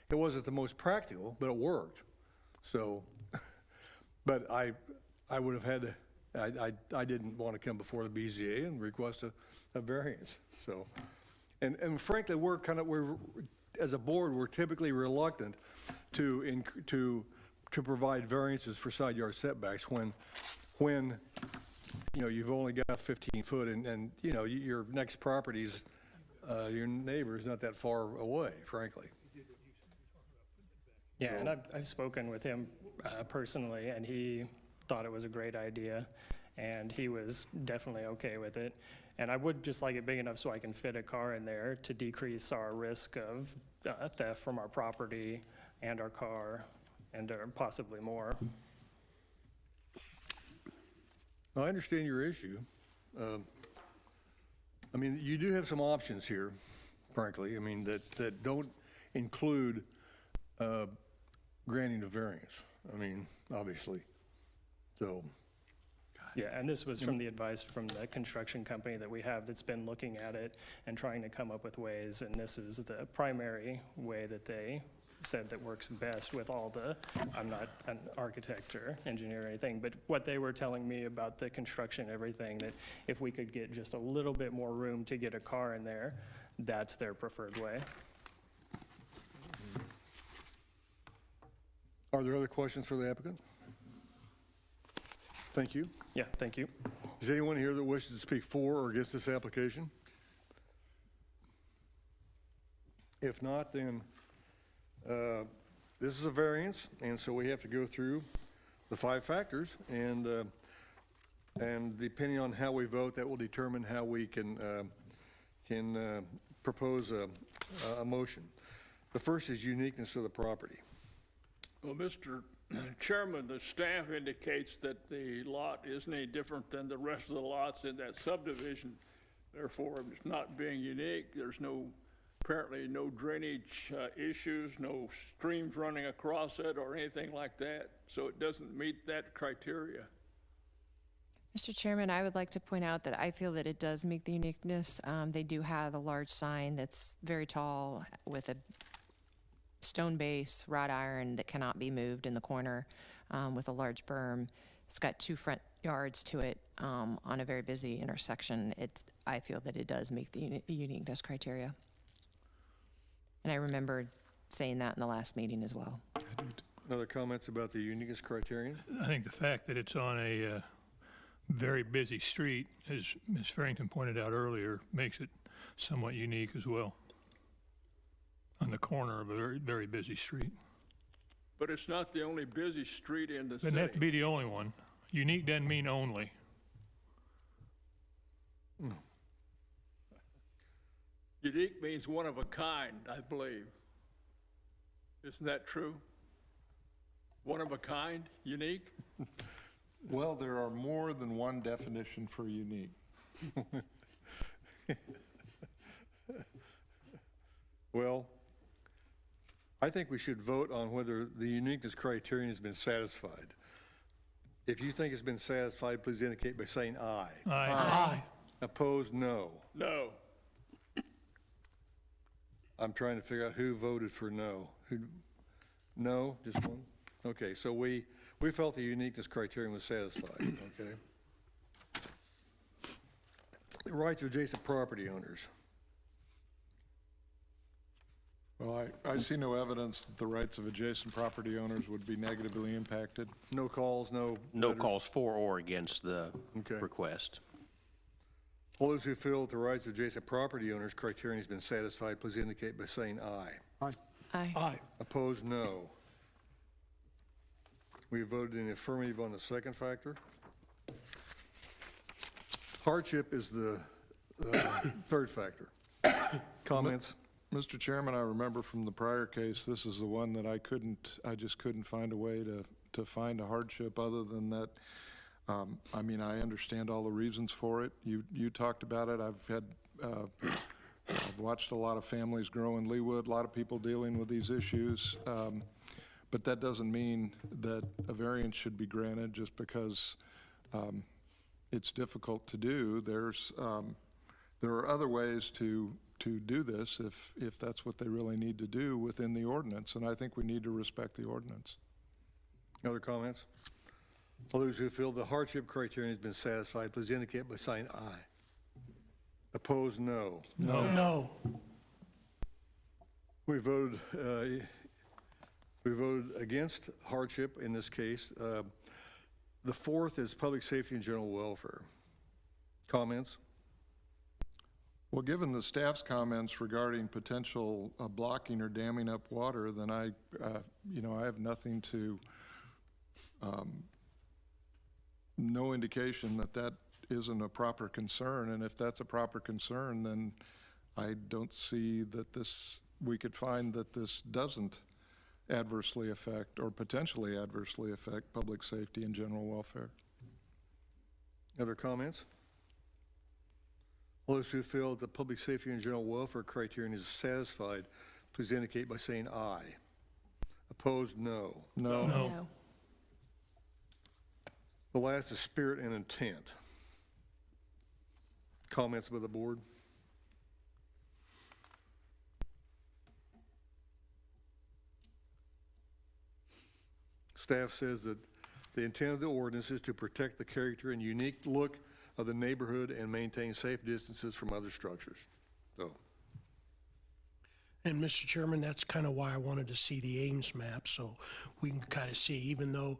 It wasn't the most practical, but it worked. So, but I would have had to, I didn't want to come before the BZA and request a variance. So, and frankly, we're as a board, we're typically reluctant to provide variances for side yard setbacks when you know, you've only got 15 foot and you know, your next property's, your neighbor's not that far away, frankly. Yeah, and I've spoken with him personally, and he thought it was a great idea, and he was definitely okay with it. And I would just like it big enough so I can fit a car in there to decrease our risk of theft from our property and our car, and possibly more. I understand your issue. I mean, you do have some options here, frankly. I mean, that don't include granting a variance. I mean, obviously. So. Yeah, and this was from the advice from the construction company that we have that's been looking at it and trying to come up with ways, and this is the primary way that they said that works best with all the, I'm not an architect or engineer or anything, but what they were telling me about the construction and everything, that if we could get just a little bit more room to get a car in there, that's their preferred way. Are there other questions for the applicant? Thank you. Yeah, thank you. Is anyone here that wishes to speak for or against this application? If not, then this is a variance, and so we have to go through the 5 factors, and depending on how we vote, that will determine how we can propose a motion. The first is uniqueness of the property. Well, Mr. Chairman, the staff indicates that the lot isn't any different than the rest of the lots in that subdivision. Therefore, it's not being unique. There's apparently no drainage issues, no streams running across it or anything like that. So it doesn't meet that criteria. Mr. Chairman, I would like to point out that I feel that it does meet the uniqueness. They do have a large sign that's very tall with a stone base, wrought iron that cannot be moved in the corner, with a large berm. It's got 2 front yards to it on a very busy intersection. I feel that it does meet the uniqueness criteria. And I remember saying that in the last meeting as well. Other comments about the uniqueness criterion? I think the fact that it's on a very busy street, as Ms. Farrington pointed out earlier, makes it somewhat unique as well. On the corner of a very, very busy street. But it's not the only busy street in the city. Doesn't have to be the only one. Unique doesn't mean only. Unique means one of a kind, I believe. Isn't that true? One of a kind, unique? Well, there are more than one definition for unique. Well, I think we should vote on whether the uniqueness criterion has been satisfied. If you think it's been satisfied, please indicate by saying aye. Aye. Opposed, no. No. I'm trying to figure out who voted for no. No, just one? Okay, so we felt the uniqueness criterion was satisfied, okay? The rights of adjacent property owners. Well, I see no evidence that the rights of adjacent property owners would be negatively impacted. No calls, no No letters? calls for or against the Okay. request. All those who feel that the rights of adjacent property owners criterion has been satisfied, please indicate by saying aye. Aye. Aye. Aye. Opposed, no. We voted in the affirmative on the second factor. Hardship is the third factor. Comments? Mr. Chairman, I remember from the prior case, this is the one that I just couldn't find a way to find a hardship other than that. I mean, I understand all the reasons for it. You talked about it. I've watched a lot of families grow in Leawood, a lot of people dealing with these issues. But that doesn't mean that a variance should be granted just because it's difficult to do. There are other ways to do this if that's what they really need to do within the ordinance, and I think we need to respect the ordinance. Other comments? All those who feel the hardship criterion has been satisfied, please indicate by saying aye. Opposed, no. No. We voted against hardship in this case. The fourth is public safety and general welfare. Comments? Well, given the staff's comments regarding potential blocking or damming up water, then I have nothing to, no indication that isn't a proper concern. And if that's a proper concern, then I don't see that we could find that this doesn't adversely affect or potentially adversely affect public safety and general welfare. Other comments? All those who feel that the public safety and general welfare criterion is satisfied, please indicate by saying aye. Opposed, no. No. No. The last is spirit and intent. Comments by the board? Staff says that the intent of the ordinance is to protect the character and unique look of the neighborhood and maintain safe distances from other structures. So, And Mr. Chairman, that's kind of why I wanted to see the Ames map, so we can kind of see, even though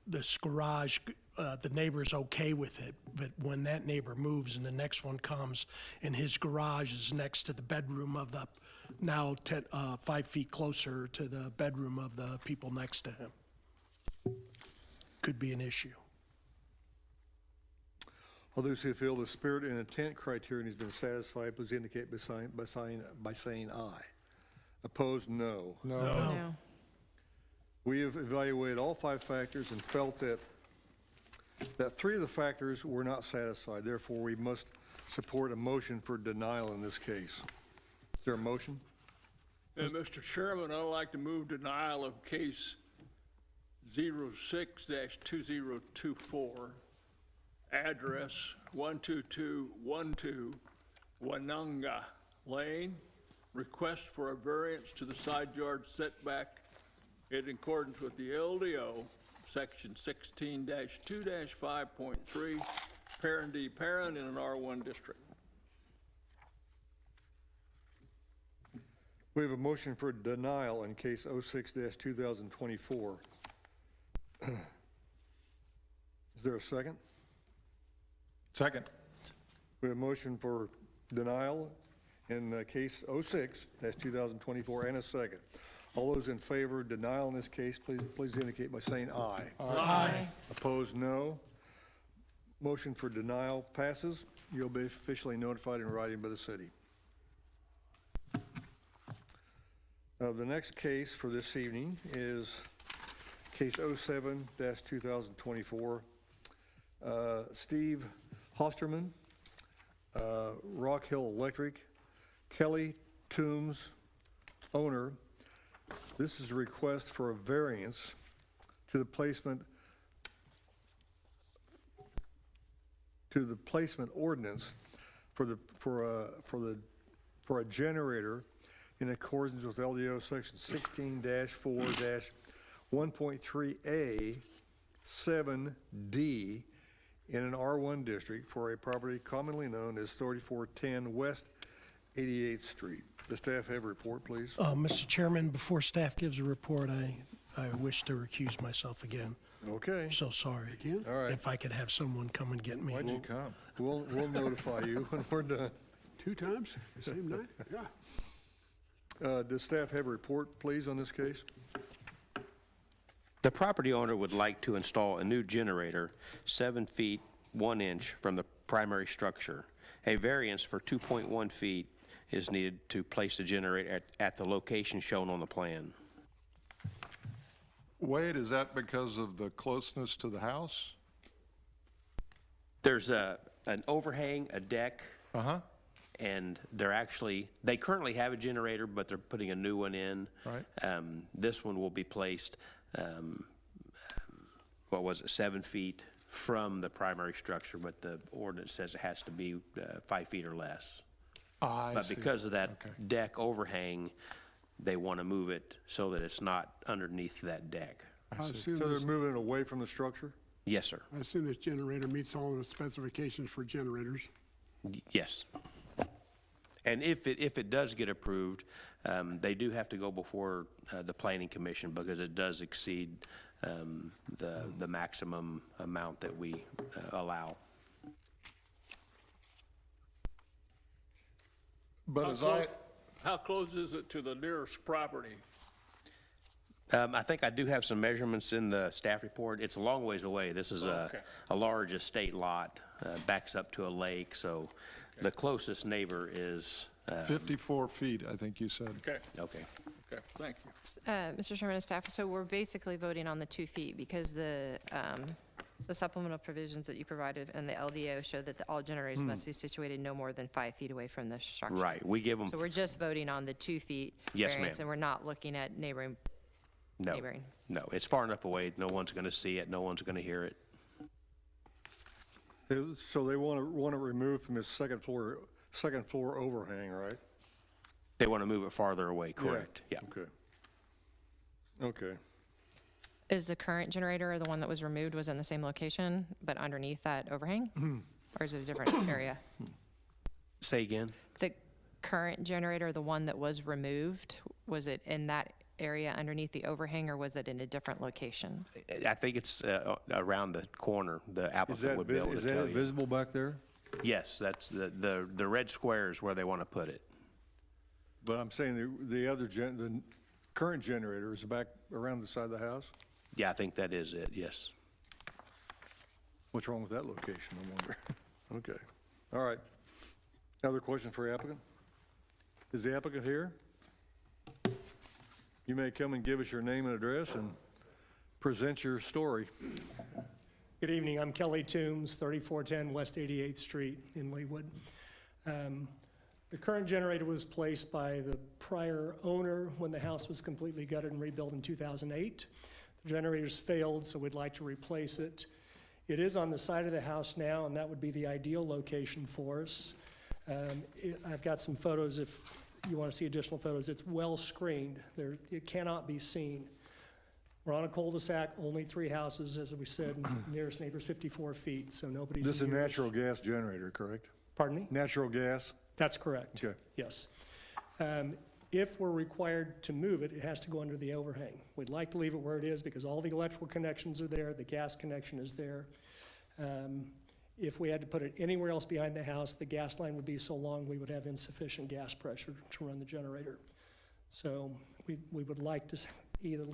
this garage, the neighbor's okay with it, but when that neighbor moves and the next one comes and his garage is next to the bedroom of the, now 5 feet closer to the bedroom of the people next to him, could be an issue. all those who feel the spirit and intent criterion has been satisfied, please indicate by saying aye. Opposed, no. No. No. No. We have evaluated all 5 factors and felt that 3 of the factors were not satisfied. Therefore, we must support a motion for denial in this case. Is there a motion? Mr. Chairman, I'd like to move denial of case 06-2024, address 12212 Wananga Lane, request for a variance to the side yard setback in accordance with the LDO, section 16-2-5.3, parent D parent in an R1 district. We have a motion for denial in case 06-2024. Is there a second? Second. We have a motion for denial in case 06-2024 and a second. All those in favor of denial in this case, please indicate by saying aye. Aye. Opposed, no. Motion for denial passes. You'll be officially notified in writing by the city. The next case for this evening is case 07-2024. Steve Hosterman, Rock Hill Electric, Kelly Toombs, owner. This is a request for a variance to the placement ordinance for a generator in accordance with LDO section 16-4-1.3A 7D in an R1 district for a property commonly known as 3410 West 88th Street. The staff have a report, please. Mr. Chairman, before staff gives a report, I wish to recuse myself again. Okay. So sorry. Again? All right. If I could have someone come and get me. Why'd you come? We'll notify you when we're done. 2 times, the same night? Yeah. Does staff have a report, please, on this case? The property owner would like to install a new generator 7 feet 1 inch from the primary structure. A variance for 2.1 feet is needed to place the generator at the location shown on the plan. Wade, is that because of the closeness to the house? There's an overhang, a deck, Uh-huh. and they currently have a generator, but they're putting a new one in. Right. This one will be placed, 7 feet from the primary structure, but the ordinance says it has to be 5 feet or less. I But see. because of that Okay. deck overhang, they want to move it so that it's not underneath that deck. I assume So they're this- moving it away from the structure? Yes, sir. I assume this generator meets all the specifications for generators. Yes. And if it does get approved, they do have to go before the planning commission because it does exceed the maximum amount that we allow. But How close is it to the nearest property? I think I do have some measurements in the staff report. It's a long ways away. This is Okay. a large estate lot, backs up to a lake, so the closest neighbor is, 54 feet, I think you said. Okay, okay. okay, thank you. Mr. Chairman and staff, so we're basically voting on the 2 feet because the supplemental provisions that you provided and the LDO show that all generators must be situated no more than 5 feet away from the structure. Right, we give them, So we're just voting on the 2 feet Yes, variance, ma'am. and we're not looking at neighboring. no, neighboring. no, it's far enough away, no one's going to see it, no one's going to hear it. So they want to remove from his second floor overhang, right? They want to move it farther away, correct? Yeah. Okay. Okay. Is the current generator, the one that was removed, was in the same location, but underneath that overhang? Or is it a different area? Say again? The current generator, the one that was removed, was it in that area underneath the overhang, or was it in a different location? I think it's around the corner, the applicant would be able to Is tell that you. visible back there? Yes, that's the red square is where they want to put it. But I'm saying the current generator is back around the side of the house? Yeah, I think that is it, yes. What's wrong with that location, I wonder? Okay, all right. Other question for the applicant? Is the applicant here? You may come and give us your name and address and present your story. Good evening, I'm Kelly Toombs, 3410 West 88th Street in Leawood. The current generator was placed by the prior owner when the house was completely gutted and rebuilt in 2008. The generator's failed, so we'd like to replace it. It is on the side of the house now, and that would be the ideal location for us. I've got some photos if you want to see additional photos. It's well screened. It cannot be seen. We're on a cul-de-sac, only 3 houses, as we said, and nearest neighbor's 54 feet, so nobody's. This is a near us. natural gas generator, correct? Pardon me? Natural gas? That's correct. Okay. Yes. If we're required to move it, it has to go under the overhang. We'd like to leave it where it is because all the electrical connections are there, the gas connection is there. If we had to put it anywhere else behind the house, the gas line would be so long we would have insufficient gas pressure to run the generator. So we would like to either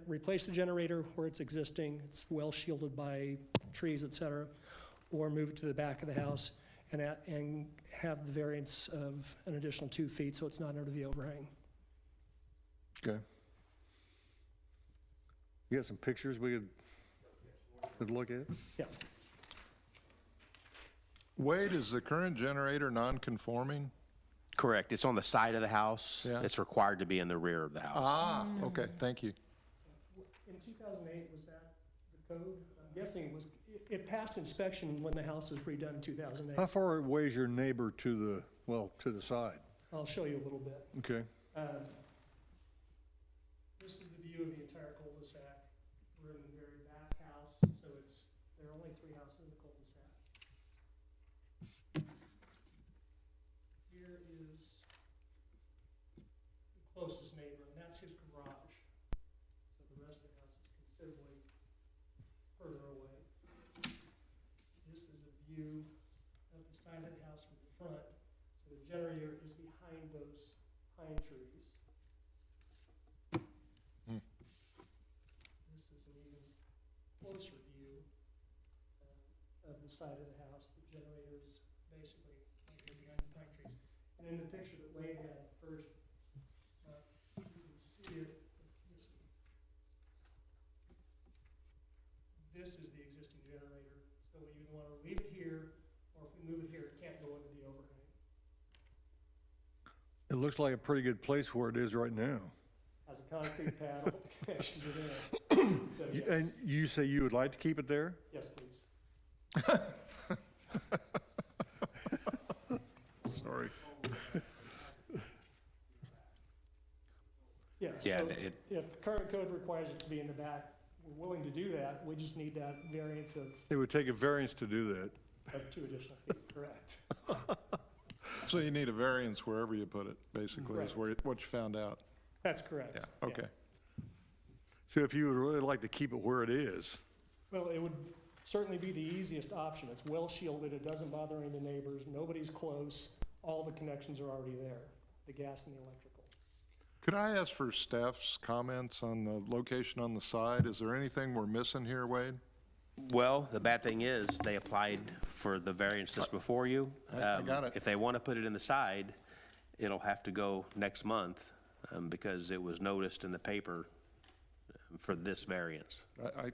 replace the generator where it's existing, it's well shielded by trees, et cetera, or move it to the back of the house and have the variance of an additional 2 feet so it's not under the overhang. Okay. You got some pictures we could look at? Yeah. Wade, is the current generator non-conforming? Correct. It's on the side of the house. Yeah. It's required to be in the rear of the house. Ah, okay, thank you. In 2008, was that the code? I'm guessing it passed inspection when the house was redone in 2008. How far away is your neighbor to the side? I'll show you a little bit. Okay. This is the view of the entire cul-de-sac. We're in the very back house, so there are only 3 houses in the cul-de-sac. Here is the closest neighbor, and that's his garage. So the rest of the house is considerably further away. This is a view of the side of the house from the front. So the generator is behind those pine trees. This is an even closer view of the side of the house. The generator is basically right here behind the pine trees. And in the picture that Wade had first, you can see it. This is the existing generator. So we either want to leave it here, or if we move it here, it can't go into the overhang. It looks like a pretty good place where it is right now. Has a concrete pad, all the connections are there. So, yes. And you say you would like to keep it there? Yes, please. Sorry. Yeah, Yeah, so if current code requires it to be in the back, we're willing to do that. We just need that variance It would take a variance to do that. of 2 additional feet, correct? So you need a variance wherever you put it, basically, is Right. what you found out. That's correct. Yeah, okay. So if you would really like to keep it where it is, Well, it would certainly be the easiest option. It's well shielded, it doesn't bother any of the neighbors, nobody's close, all the connections are already there, the gas and the electrical. Could I ask for staff's comments on the location on the side? Is there anything we're missing here, Wade? Well, the bad thing is, they applied for the variance just before you. I got it. If they want to put it in the side, it'll have to go next month, because it was noticed in the paper for this variance. I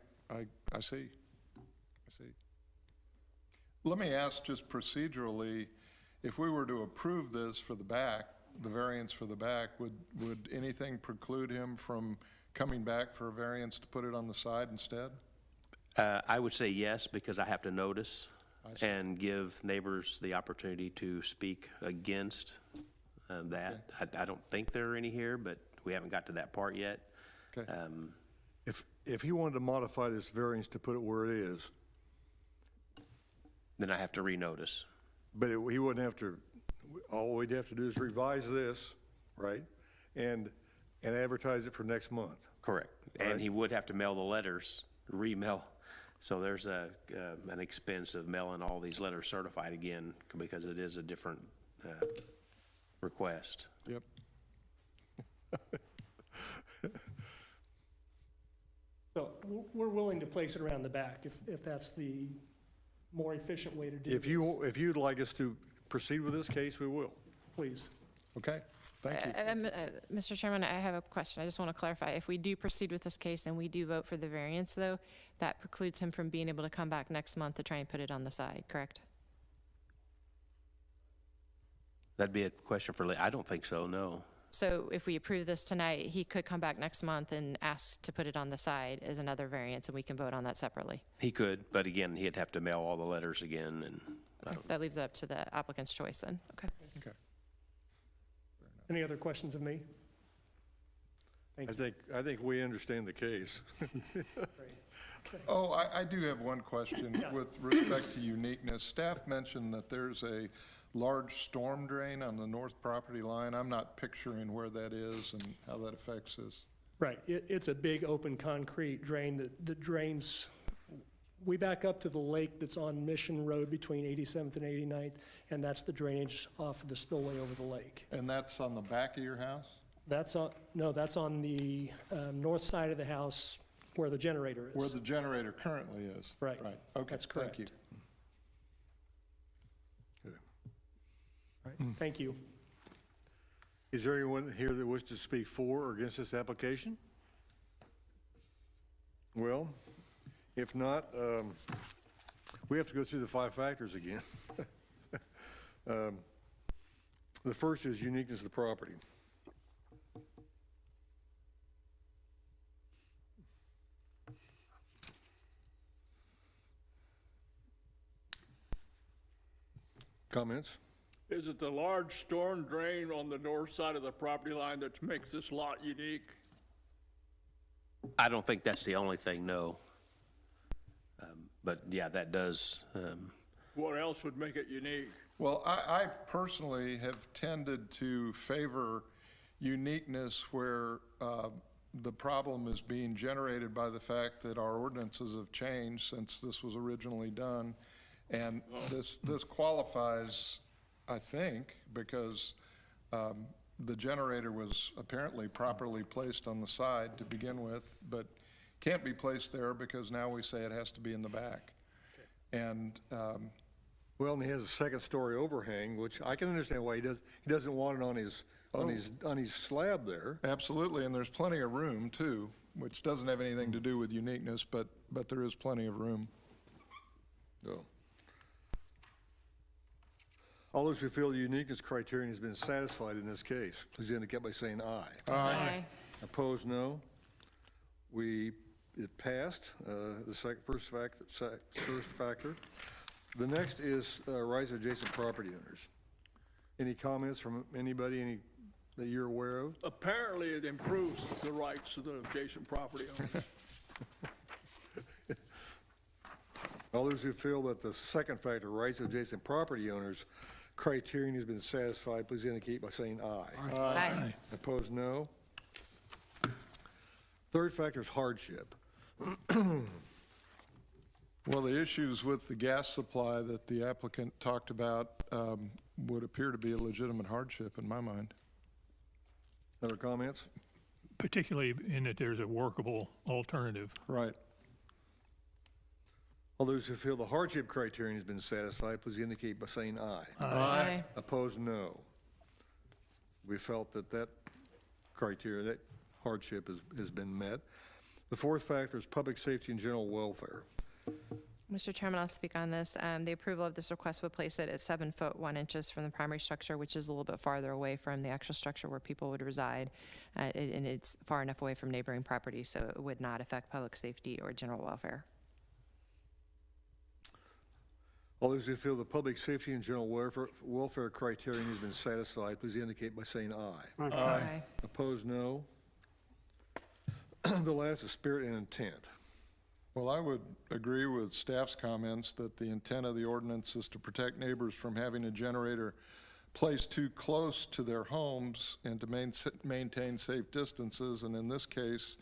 see. I see. Let me ask just procedurally, if we were to approve this for the back, the variance for the back, would anything preclude him from coming back for a variance to put it on the side instead? I would say yes, because I have to notice I see. and give neighbors the opportunity to speak against that. I don't think there are any here, but we haven't got to that part yet. Okay. if he wanted to modify this variance to put it where it is, Then I have to renotice. but he wouldn't have to, all we'd have to do is revise this, right? And advertise it for next month. Correct. Right. And he would have to mail the letters, remail. So there's an expense of mailing all these letters certified again, because it is a different request. Yep. So we're willing to place it around the back if that's the more efficient way to do this. If you'd like us to proceed with this case, we will. Please. Okay. Thank you. Mr. Chairman, I have a question. I just want to clarify. If we do proceed with this case and we do vote for the variance, though, that precludes him from being able to come back next month to try and put it on the side, correct? That'd be a question for, I don't think so, no. So if we approve this tonight, he could come back next month and ask to put it on the side as another variance, and we can vote on that separately. He could, but again, he'd have to mail all the letters again, and I don't, That leaves it up to the applicant's choice then. Okay. Okay. Any other questions of me? I think we understand the case. Oh, I do have one question with respect to uniqueness. Staff mentioned that there's a large storm drain on the north property line. I'm not picturing where that is and how that affects this. Right, it's a big open concrete drain that drains, we back up to the lake that's on Mission Road between 87th and 89th, and that's the drainage off of the spillway over the lake. And that's on the back of your house? That's on, no, that's on the north side of the house where the generator is. Where the generator currently is? Right. Right, okay, That's thank you. correct. Thank you. Is there anyone here that wishes to speak for or against this application? Well, if not, we have to go through the 5 factors again. The first is uniqueness of the property. Comments? Is it the large storm drain on the north side of the property line that makes this lot unique? I don't think that's the only thing, no. But yeah, that does, What else would make it unique? Well, I personally have tended to favor uniqueness where the problem is being generated by the fact that our ordinances have changed since this was originally done. And this qualifies, I think, because the generator was apparently properly placed on the side to begin with, but can't be placed there because now we say it has to be in the back. And Well, and he has a second-story overhang, which I can understand why he doesn't want it on his slab there. absolutely, and there's plenty of room too, which doesn't have anything to do with uniqueness, but there is plenty of room. No. All those who feel the uniqueness criterion has been satisfied in this case, please indicate by saying aye. Aye. Opposed, no. It passed, the first factor. The next is rights of adjacent property owners. Any comments from anybody, that you're aware of? Apparently, it improves the rights of the adjacent property owners. All those who feel that the second factor, rights of adjacent property owners criterion has been satisfied, please indicate by saying aye. Aye. Opposed, no. Third factor is hardship. Well, the issues with the gas supply that the applicant talked about would appear to be a legitimate hardship in my mind. Other comments? particularly in that there's a workable alternative. Right. All those who feel the hardship criterion has been satisfied, please indicate by saying aye. Aye. Opposed, no. We felt that criteria, that hardship has been met. The fourth factor is public safety and general welfare. Mr. Chairman, I'll speak on this. The approval of this request would place it at 7 foot 1 inches from the primary structure, which is a little bit farther away from the actual structure where people would reside. And it's far enough away from neighboring properties, so it would not affect public safety or general welfare. All those who feel the public safety and general welfare criterion has been satisfied, please indicate by saying aye. Aye. Opposed, no. The last is spirit and intent. Well, I would agree with staff's comments that the intent of the ordinance is to protect neighbors from having a generator placed too close to their homes and to maintain safe distances, and in this case,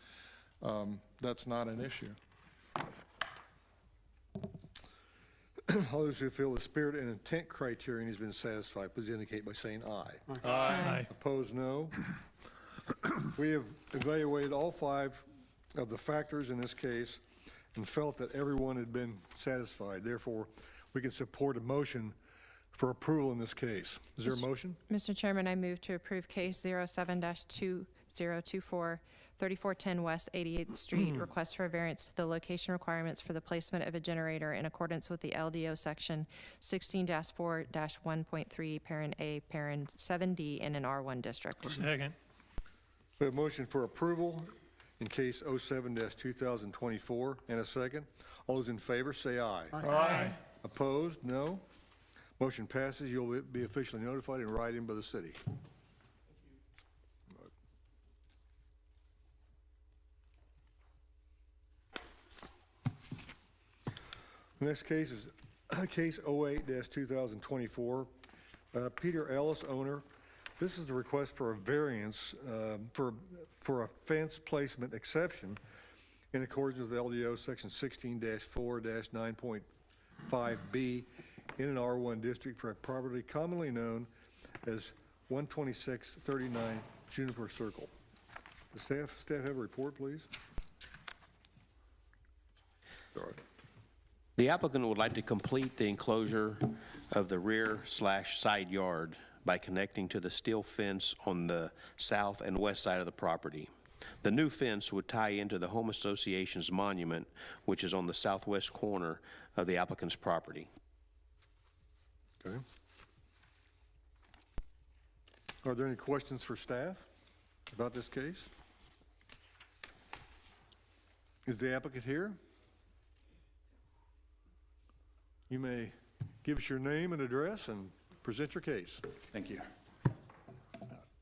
that's not an issue. All those who feel the spirit and intent criterion has been satisfied, please indicate by saying aye. Aye. Opposed, no. We have evaluated all 5 of the factors in this case and felt that everyone had been satisfied. Therefore, we can support a motion for approval in this case. Is there a motion? Mr. Chairman, I move to approve case 07-2024, 3410 West 88th Street, request for a variance to the location requirements for the placement of a generator in accordance with the LDO section 16-4-1.3, parent A, parent 7D in an R1 district. Second. We have a motion for approval in case 07-2024 and a second. All those in favor, say aye. Aye. Opposed? No. Motion passes. You'll be officially notified in writing by the city. The next case is case 08-2024. Peter Ellis, owner. This is the request for a variance for a fence placement exception in accordance with LDO section 16-4-9.5B in an R1 district for a property commonly known as 12639 Juniper Circle. The staff have a report, please. Sorry. The applicant would like to complete the enclosure of the rear/side yard by connecting to the steel fence on the south and west side of the property. The new fence would tie into the Home Association's monument, which is on the southwest corner of the applicant's property. Okay. Are there any questions for staff about this case? Is the applicant here? You may give us your name and address and present your case. Thank you.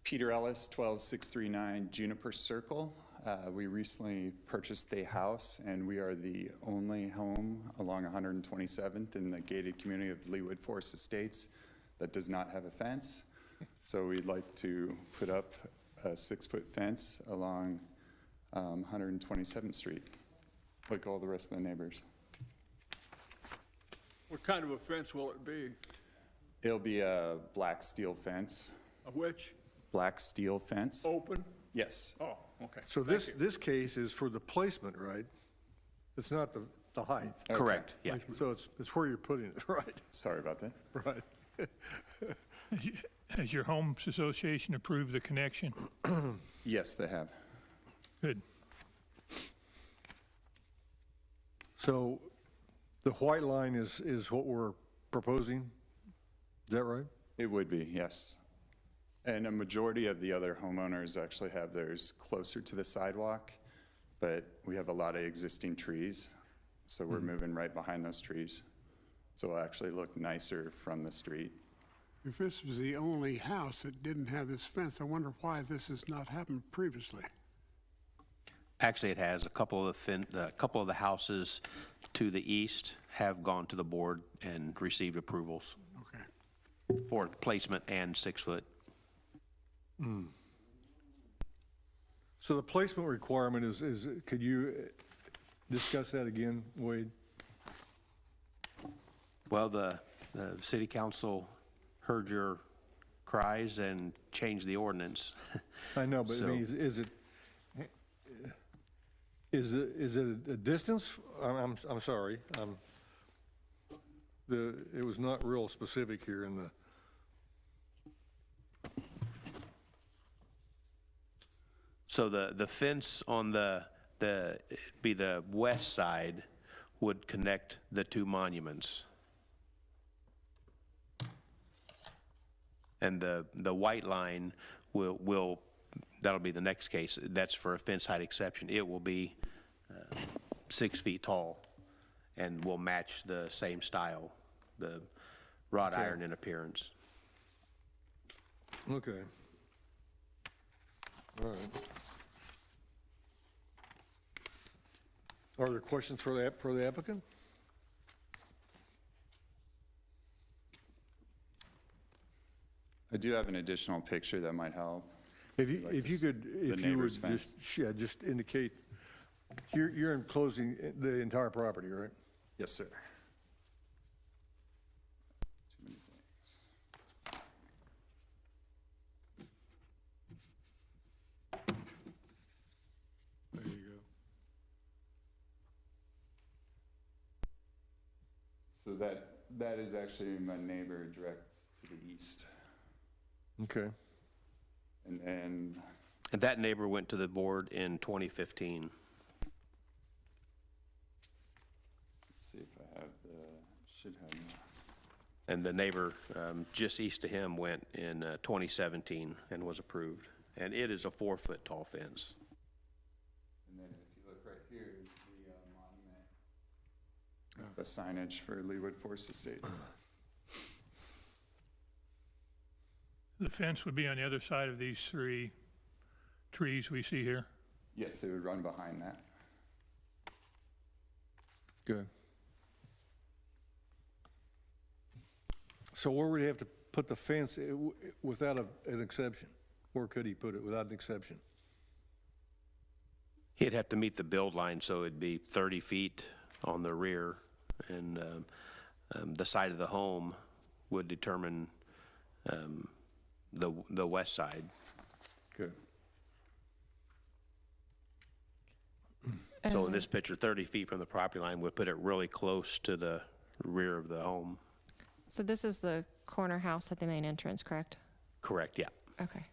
Peter Ellis, 12639 Juniper Circle. We recently purchased a house, and we are the only home along 127th in the gated community of Leawood Forest Estates that does not have a fence. So we'd like to put up a 6-foot fence along 127th Street, like all the rest of the neighbors. What kind of a fence will it be? It'll be a black steel fence. A which? Black steel fence. Open? Yes. Oh, okay. So this case is for the placement, right? It's not the height. Correct, yeah. So it's where you're putting it, right? Sorry about that. Right. Has your homes association approved the connection? Yes, they have. Good. So the white line is what we're proposing? Is that right? It would be, yes. And a majority of the other homeowners actually have theirs closer to the sidewalk, but we have a lot of existing trees, so we're moving right behind those trees. So it'll actually look nicer from the street. If this was the only house that didn't have this fence, I wonder why this has not happened previously. Actually, it has. A couple of the houses to the east have gone to the board and received approvals Okay. for placement and 6-foot. So the placement requirement is could you discuss that again, Wade? Well, the city council heard your cries and changed the ordinance. I know, but I mean, is it a distance? I'm sorry. It was not real specific here in the. So the fence on the west side would connect the two monuments. And the white line that'll be the next case. That's for a fence height exception. It will be 6 feet tall and will match the same style, the wrought iron in appearance. Okay. All right. Are there questions for the applicant? I do have an additional picture that might help. If you would neighbor's fence. just indicate, you're enclosing the entire property, right? Yes, sir. There you go. So that That is actually my neighbor direct to the east. Okay. And then, And that neighbor went to the board in 2015. let's see if I have should have. And the neighbor just east of him went in 2017 and was approved. And it is a 4-foot tall fence. And then if you look right here is the monument. The signage for Leawood Forest Estates. The fence would be on the other side of these 3 trees we see here? Yes, they would run behind that. Good. So where would he have to put the fence without an exception? Where could he put it without an exception? He'd have to meet the build line, so it'd be 30 feet on the rear, and the side of the home would determine the west side. Good. So in this picture, 30 feet from the property line would put it really close to the rear of the home. So this is the corner house at the main entrance, correct? Correct, yeah. Okay.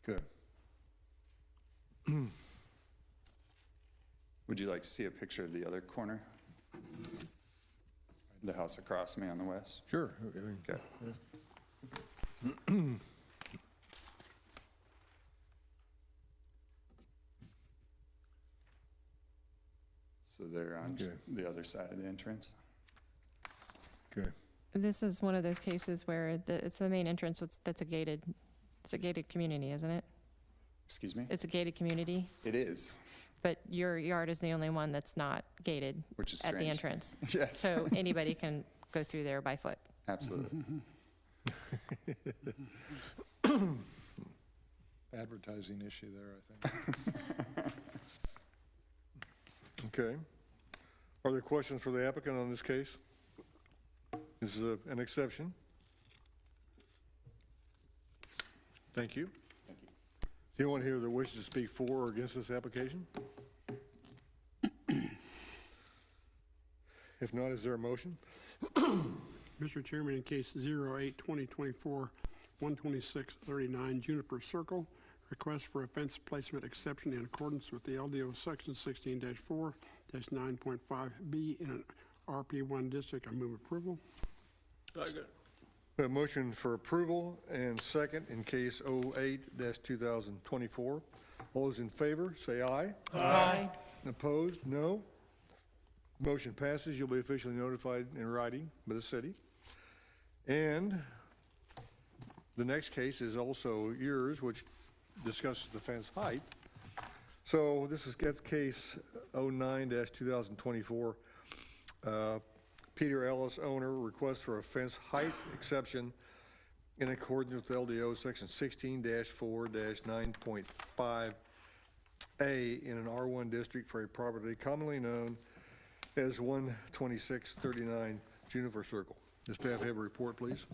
Good. Would you like to see a picture of the other corner? The house across me on the west? Sure. Okay. So they're on Okay. the other side of the entrance. Okay. This is one of those cases where it's the main entrance it's a gated community, isn't it? Excuse me? It's a gated community, It is, but your yard is the only one that's not gated which is at the strange. entrance. Yes, So anybody can go through there by foot. absolutely. Advertising issue there, I think. Okay. Are there questions for the applicant on this case? This is an exception. Thank you. Thank you. Is anyone here that wishes to speak for or against this application? If not, is there a motion? Mr. Chairman, in case 08-2024, 12639 Juniper Circle, request for a fence placement exception in accordance with the LDO Section 16-4-9.5B in an RP1 district. I move approval. Second. A motion for approval and second in case 08-2024. All those in favor, say aye. Aye. Opposed, no. Motion passes. You'll be officially notified in writing by the city. And the next case is also yours, which discusses the fence height. So this is case 09-2024. Peter Ellis, owner, requests for a fence height exception in accordance with LDO section 16-4-9.5A in an R1 district for a property commonly known as 12639 Juniper Circle. Does staff have a report, please?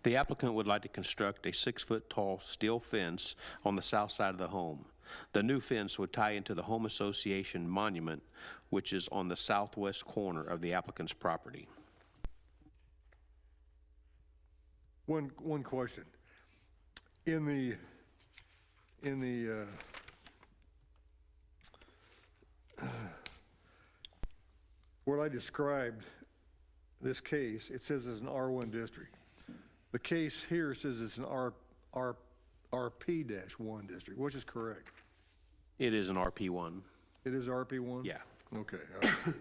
The applicant would like to construct a 6-foot-tall steel fence on the south side of the home. The new fence would tie into the Home Association monument, which is on the southwest corner of the applicant's property. One question. In the what I described this case, it says it's an R1 district. The case here says it's an RP-1 district, which is correct. It is an RP1. It is RP1? Yeah. Okay. All right.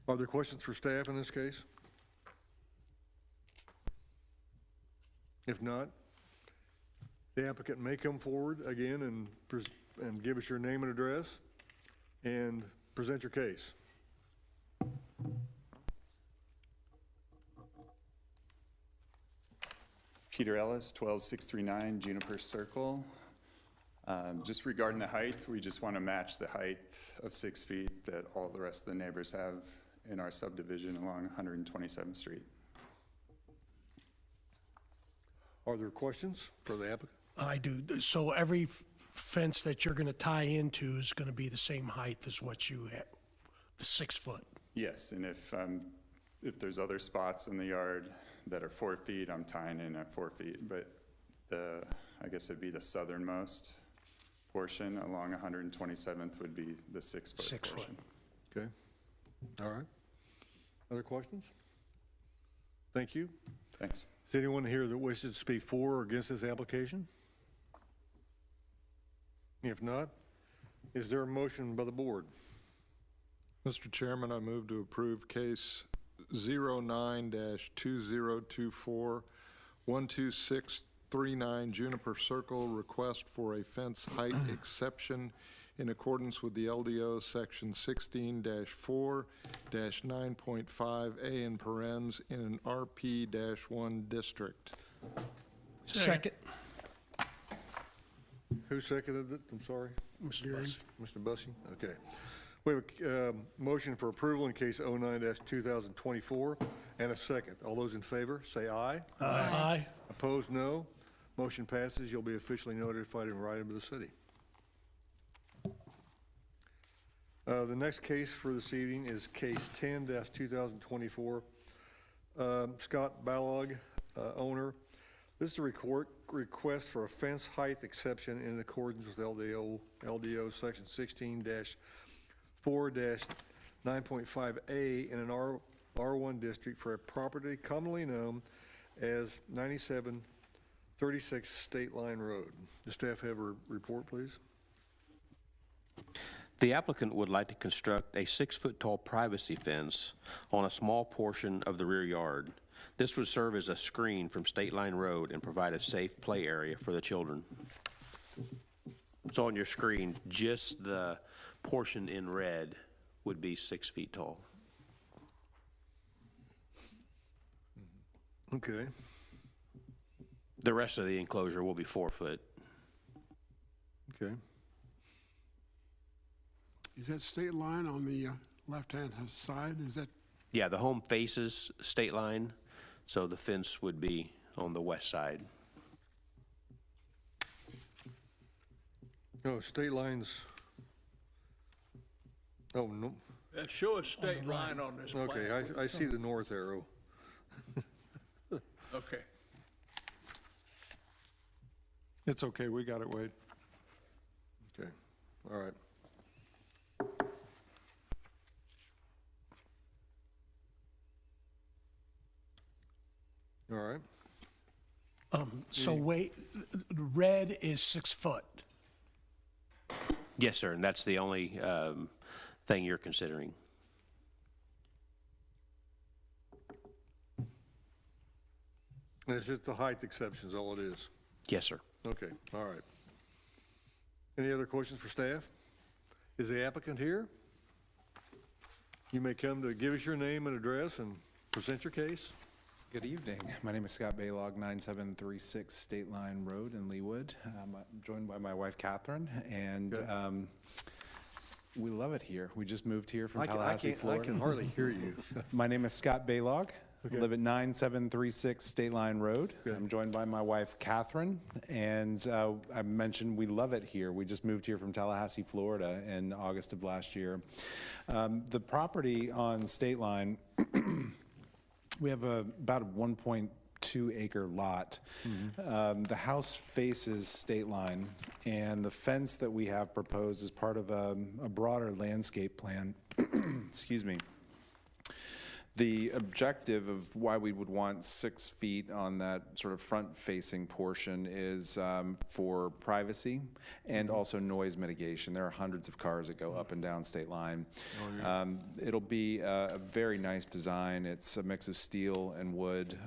Are there questions for staff in this case? If not, the applicant may come forward again and give us your name and address and present your case. Peter Ellis, 12639 Juniper Circle. Just regarding the height, we just want to match the height of 6 feet that all the rest of the neighbors have in our subdivision along 127th Street. Are there questions for the applicant? I do. So every fence that you're going to tie into is going to be the same height as what you have, 6 foot. Yes, and if there's other spots in the yard that are 4 feet, I'm tying in at 4 feet, but I guess it'd be the southernmost portion along 127th would be the 6 foot 6 foot. portion. Okay, all right. Other questions? Thank you. Thanks. Is anyone here that wishes to speak for or against this application? If not, is there a motion by the board? Mr. Chairman, I move to approve case 09-2024, 12639 Juniper Circle, request for a fence height exception in accordance with the LDO section 16-4-9.5A in parens in an RP-1 district. Second. Who seconded it? I'm sorry. Mr. Bussey. Mr. Bussey? Okay. We have a motion for approval in case 09-2024 and a second. All those in favor, say aye. Aye. Opposed, no. Motion passes. You'll be officially notified in writing to the city. The next case for this evening is case 10-2024. Scott Balog, owner. This is a request for a fence height exception in accordance with LDO section 16-4-9.5A in an R1 district for a property commonly known as 9736 State Line Road. Does staff have a report, please? The applicant would like to construct a 6-foot-tall privacy fence on a small portion of the rear yard. This would serve as a screen from State Line Road and provide a safe play area for the children. So on your screen, just the portion in red would be 6 feet tall. Okay. The rest of the enclosure will be 4 foot. Okay. Is that state line on the left-hand side? Is that, Yeah, the home faces State Line, so the fence would be on the west side. No, state lines. Oh, no. Show a state line on this plan. Okay, I see the north arrow. Okay. It's okay, we got it, Wade. Okay, all right. All right. So wait, red is 6 foot. Yes, sir, and that's the only thing you're considering. And it's just the height exception is all it is. Yes, sir. Okay, all right. Any other questions for staff? Is the applicant here? You may come to give us your name and address and present your case. Good evening. My name is Scott Baylog, 9736 State Line Road in Leawood. I'm joined by my wife, Catherine, and we love it here. We just moved here from Tallahassee, Florida. I can hardly hear you. My name is Scott Baylog. I live at 9736 State Line Road. I'm joined by my wife, Catherine, and I mentioned we love it here. We just moved here from Tallahassee, Florida in August of last year. The property on State Line, we have about a 1.2 acre lot. The house faces State Line, and the fence that we have proposed is part of a broader landscape plan. Excuse me. The objective of why we would want 6 feet on that sort of front-facing portion is for privacy and also noise mitigation. There are hundreds of cars that go up and down State Line. It'll be a very nice design. It's a mix of steel and wood.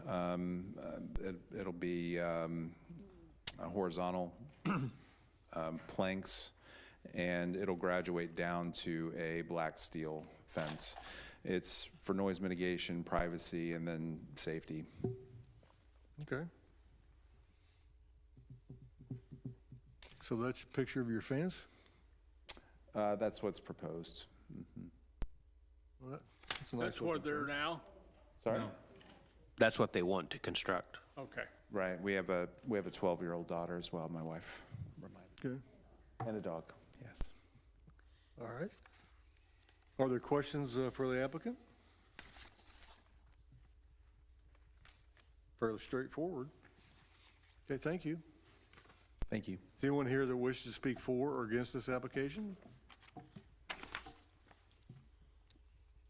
It'll be horizontal planks, and it'll graduate down to a black steel fence. It's for noise mitigation, privacy, and then safety. Okay. So that's a picture of your fence? That's what's proposed. Well, that's a nice That's what looking they're fence. now? Sorry? That's what they want to construct. Okay. Right. We have a 12-year-old daughter as well, my wife. Okay. And a dog, yes. All right. Are there questions for the applicant? Fairly straightforward. Okay, thank you. Thank you. Is anyone here that wishes to speak for or against this application?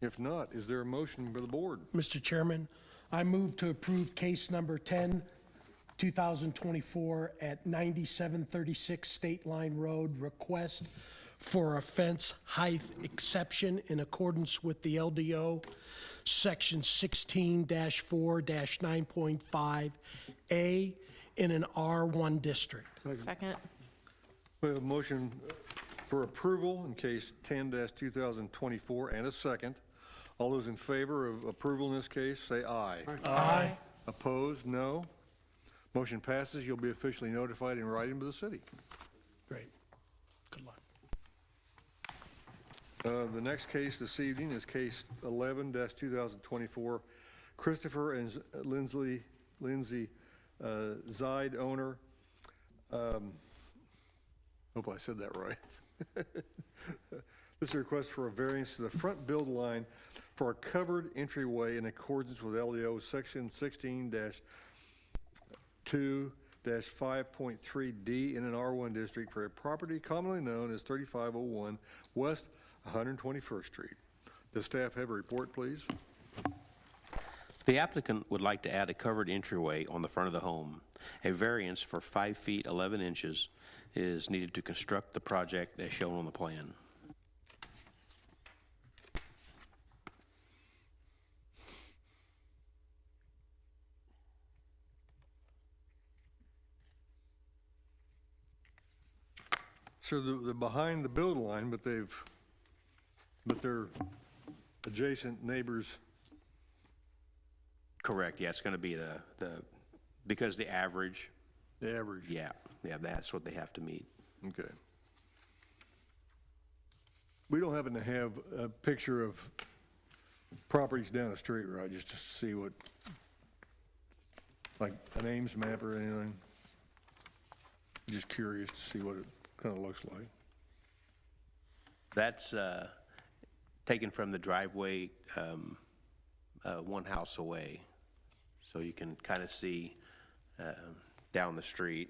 If not, is there a motion by the board? Mr. Chairman, I move to approve case number 10, 2024 at 9736 State Line Road, request for a fence height exception in accordance with the LDO, section 16-4-9.5A in an R1 district. Second. We have a motion for approval in case 10-2024 and a second. All those in favor of approval in this case, say aye. Aye. Opposed, no. Motion passes. You'll be officially notified in writing by the city. Great. Good luck. The next case this evening is case 11-2024. Christopher and Lindsay Zide, owner. Hope I said that right. This is a request for a variance to the front build line for a covered entryway in accordance with LDO section 16-2-5.3D in an R1 district for a property commonly known as 3501 West 121st Street. Does staff have a report, please? The applicant would like to add a covered entryway on the front of the home. A variance for 5 feet 11 inches is needed to construct the project as shown on the plan. So they're behind the build line, but they're adjacent neighbors. Correct, yeah, it's going to be because the average, The average. yeah, that's what they have to meet. Okay. We don't happen to have a picture of properties down the street, right? Just to see what, like an Ames map or anything? Just curious to see what it kind of looks like. That's taken from the driveway one house away, so you can kind of see down the street.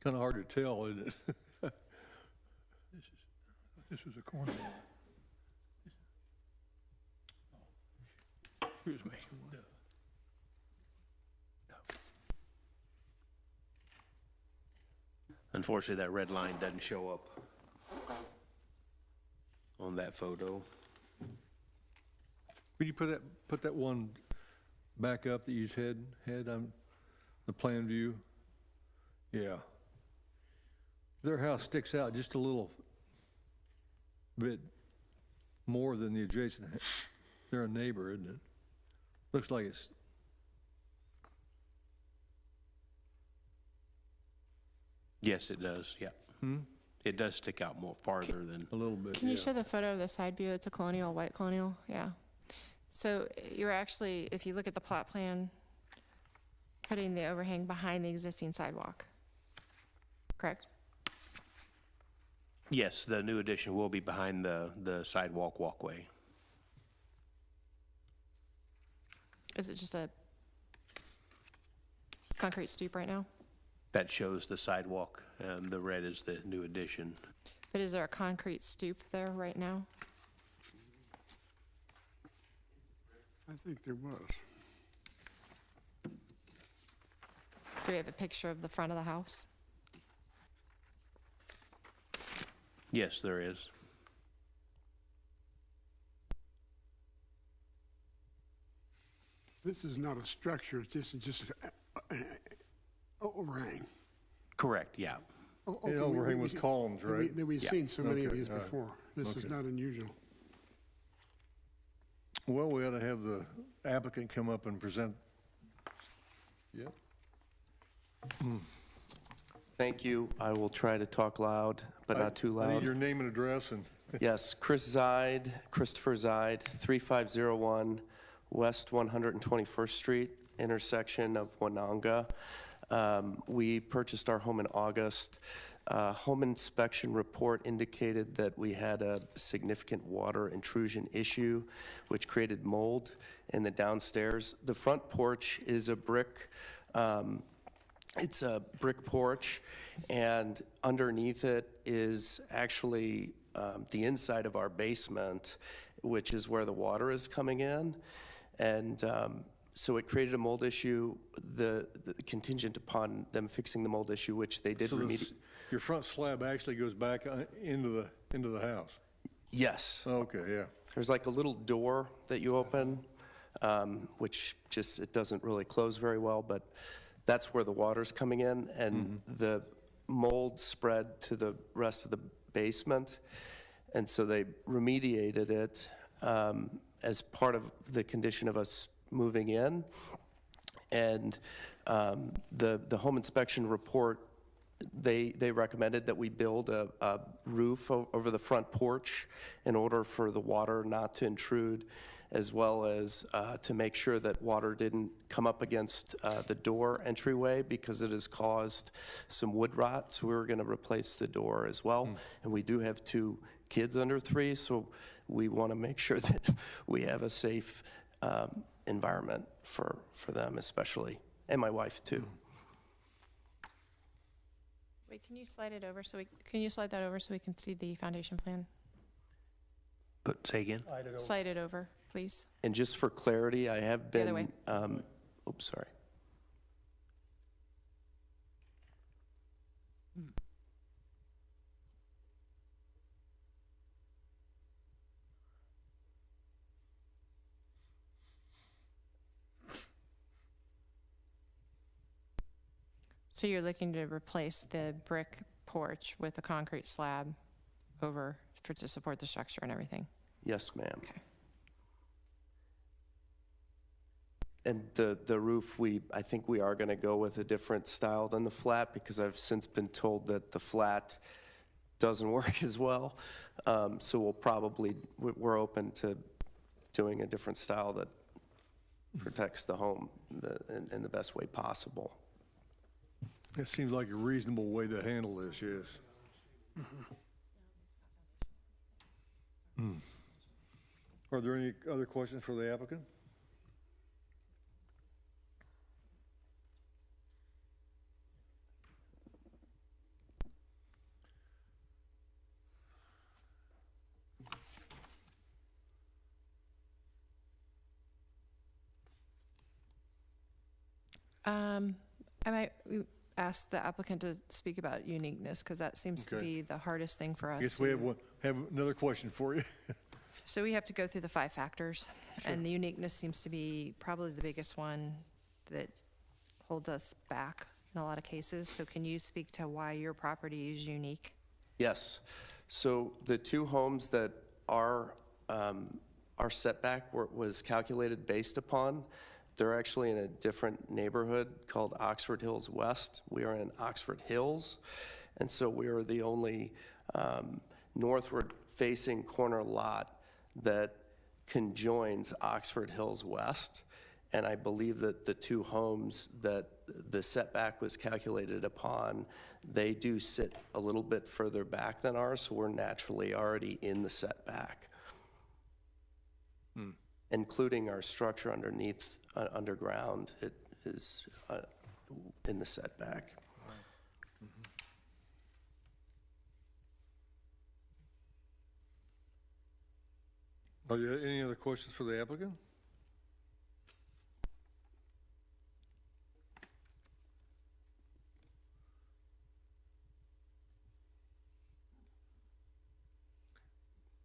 Kind of hard to tell, isn't it? This was a corner. Excuse me. Unfortunately, that red line doesn't show up on that photo. Could you put that one back up that you had on the plan view? Yeah. Their house sticks out just a little bit more than the adjacent. They're a neighbor, isn't it? Looks like it's. Yes, it does, yeah. It does stick out more farther than. A little bit, Can you yeah. show the photo of the side view? It's a colonial, white colonial, yeah. So you're actually, if you look at the plot plan, putting the overhang behind the existing sidewalk, correct? Yes, the new addition will be behind the sidewalk walkway. Is it just a concrete stoop right now? That shows the sidewalk, the red is the new addition. But is there a concrete stoop there right now? I think there was. Do we have a picture of the front of the house? Yes, there is. This is not a structure, it's just an overhang. Correct, yeah. Okay, It overhang with columns, right? We've seen so many of Okay, these all right. before. This is Okay. not unusual. Well, we ought to have the applicant come up and present. Yep. Thank you. I will try to talk loud, but not too I need loud. your name and address and, Yes, Christopher Zide, 3501 West 121st Street, intersection of Wananga. We purchased our home in August. Home inspection report indicated that we had a significant water intrusion issue, which created mold in the downstairs. The front porch is a brick, it's a brick porch, and underneath it is actually the inside of our basement, which is where the water is coming in. And so it created a mold issue, the contingent upon them fixing the mold issue, which they did so remediate. your front slab actually goes back into the house? Yes. Okay, yeah. There's like a little door that you open, which just, it doesn't really close very well, but that's where the water's coming in, and the mold spread to the rest of the basement, and so they remediated it as part of the condition of us moving in. And the home inspection report, they recommended that we build a roof over the front porch in order for the water not to intrude, as well as to make sure that water didn't come up against the door entryway, because it has caused some wood rot. So we were going to replace the door as well. And we do have 2 kids under 3, so we want to make sure that we have a safe environment for them especially, and my wife too. Wait, can you slide it over can you slide that over so we can see the foundation plan? But say again? Slide it over, please. And just for clarity, I have The other way. been, oops, sorry. So you're looking to replace the brick porch with a concrete slab over to support the structure and everything? Yes, ma'am. Okay. And the roof, I think we are going to go with a different style than the flat, because I've since been told that the flat doesn't work as well. So we're open to doing a different style that protects the home in the best way possible. That seems like a reasonable way to handle this, yes. Are there any other questions for the applicant? I might ask the applicant to speak about uniqueness, because that seems to Okay. be the hardest thing for us. I guess we have another question for you. So we have to go through the 5 factors, and the uniqueness seems to be probably the biggest one that holds us back in a lot of cases. So can you speak to why your property is unique? Yes. So the 2 homes that our setback was calculated based upon, they're actually in a different neighborhood called Oxford Hills West. We are in Oxford Hills, and so we are the only northward-facing corner lot that conjoins Oxford Hills West. And I believe that the 2 homes that the setback was calculated upon, they do sit a little bit further back than ours, so we're naturally already in the setback. Including our structure underneath, underground, it is in the setback. Are there any other questions for the applicant?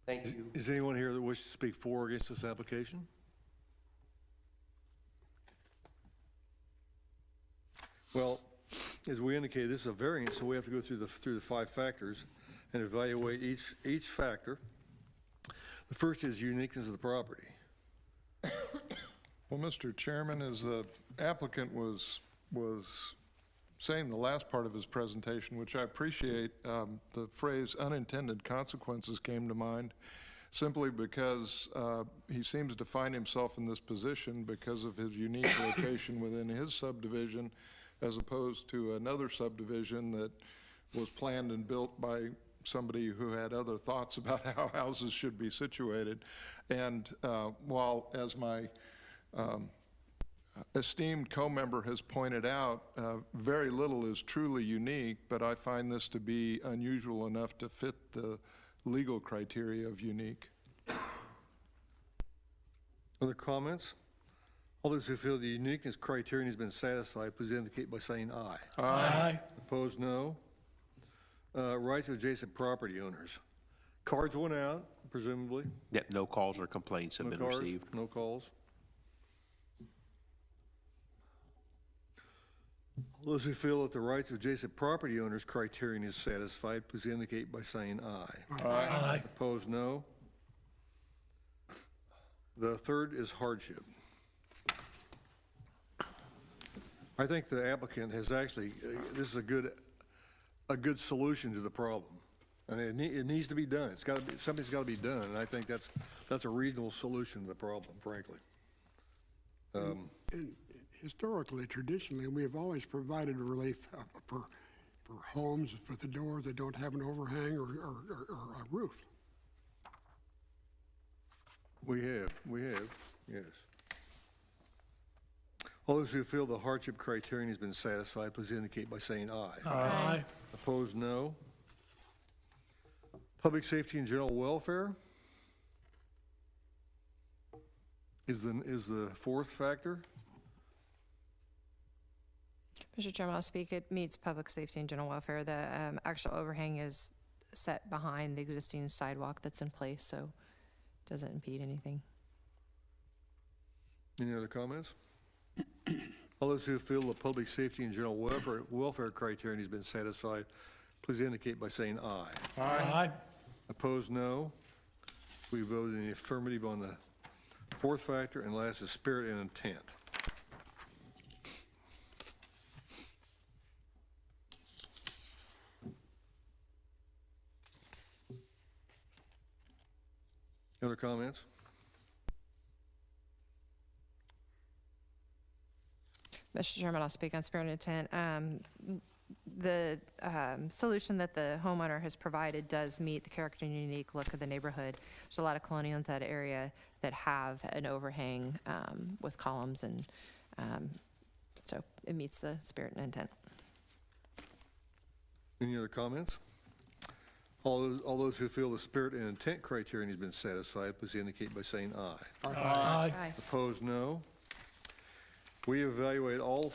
Thank you. Is anyone here that wishes to speak for or against this application? Well, as we indicated, this is a variance, so we have to go through the 5 factors and evaluate each factor. The first is uniqueness of the property. Well, Mr. Chairman, as the applicant was saying the last part of his presentation, which I appreciate, the phrase unintended consequences came to mind simply because he seems to find himself in this position because of his unique location within his subdivision as opposed to another subdivision that was planned and built by somebody who had other thoughts about how houses should be situated. And while, as my esteemed co-member has pointed out, very little is truly unique, but I find this to be unusual enough to fit the legal criteria of unique. Other comments? All those who feel the uniqueness criterion has been satisfied, please indicate by saying aye. Aye. Opposed, no. Rights of adjacent property owners. Cards went out, presumably. Yep, no calls or complaints have No been cards, received. no calls. All those who feel that the rights of adjacent property owners criterion is satisfied, please indicate by saying aye. Aye. Opposed, no. The third is hardship. I think the applicant has actually, this is a good solution to the problem. And it needs to be done. It's got to be, something's got to be done, and I think that's a reasonable solution to the problem, frankly. And historically, traditionally, we have always provided relief for homes with the doors that don't have an overhang or a roof. We have, yes. All those who feel the hardship criterion has been satisfied, please indicate by saying aye. Aye. Opposed, no. Public safety and general welfare is the fourth factor. Mr. Chairman, I'll speak. It meets public safety and general welfare. The actual overhang is set behind the existing sidewalk that's in place, so it doesn't impede anything. Any other comments? All those who feel the public safety and general welfare criterion has been satisfied, please indicate by saying aye. Aye. Opposed, no. We voted in the affirmative on the fourth factor, and last is spirit and intent. Other comments? Mr. Chairman, I'll speak on spirit and intent. The solution that the homeowner has provided does meet the character and unique look of the neighborhood. There's a lot of colonials in that area that have an overhang with columns, and so it meets the spirit and intent. Any other comments? All those who feel the spirit and intent criterion has been satisfied, please indicate by saying aye. Aye. Opposed, no. We evaluate all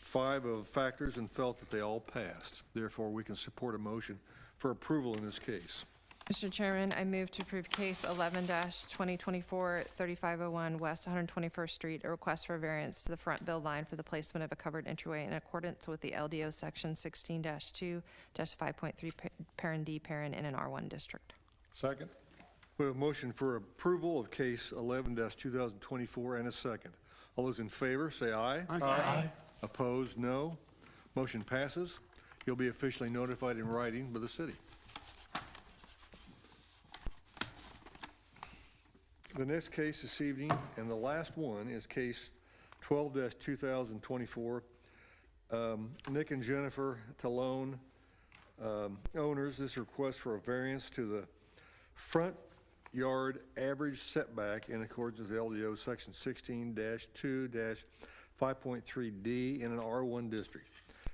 5 of factors and felt that they all passed. Therefore, we can support a motion for approval in this case. Mr. Chairman, I move to approve case 11-2024, 3501 West 121st Street, a request for a variance to the front build line for the placement of a covered entryway in accordance with the LDO section 16-2-5.3 parent D parent in an R1 district. Second? We have a motion for approval of case 11-2024 and a second. All those in favor, say aye. Aye. Opposed, no. Motion passes. You'll be officially notified in writing by the city. The next case this evening, and the last one, is case 12-2024. Nick and Jennifer Talone, owners, this request for a variance to the front yard average setback in accordance with LDO section 16-2-5.3D in an R1 district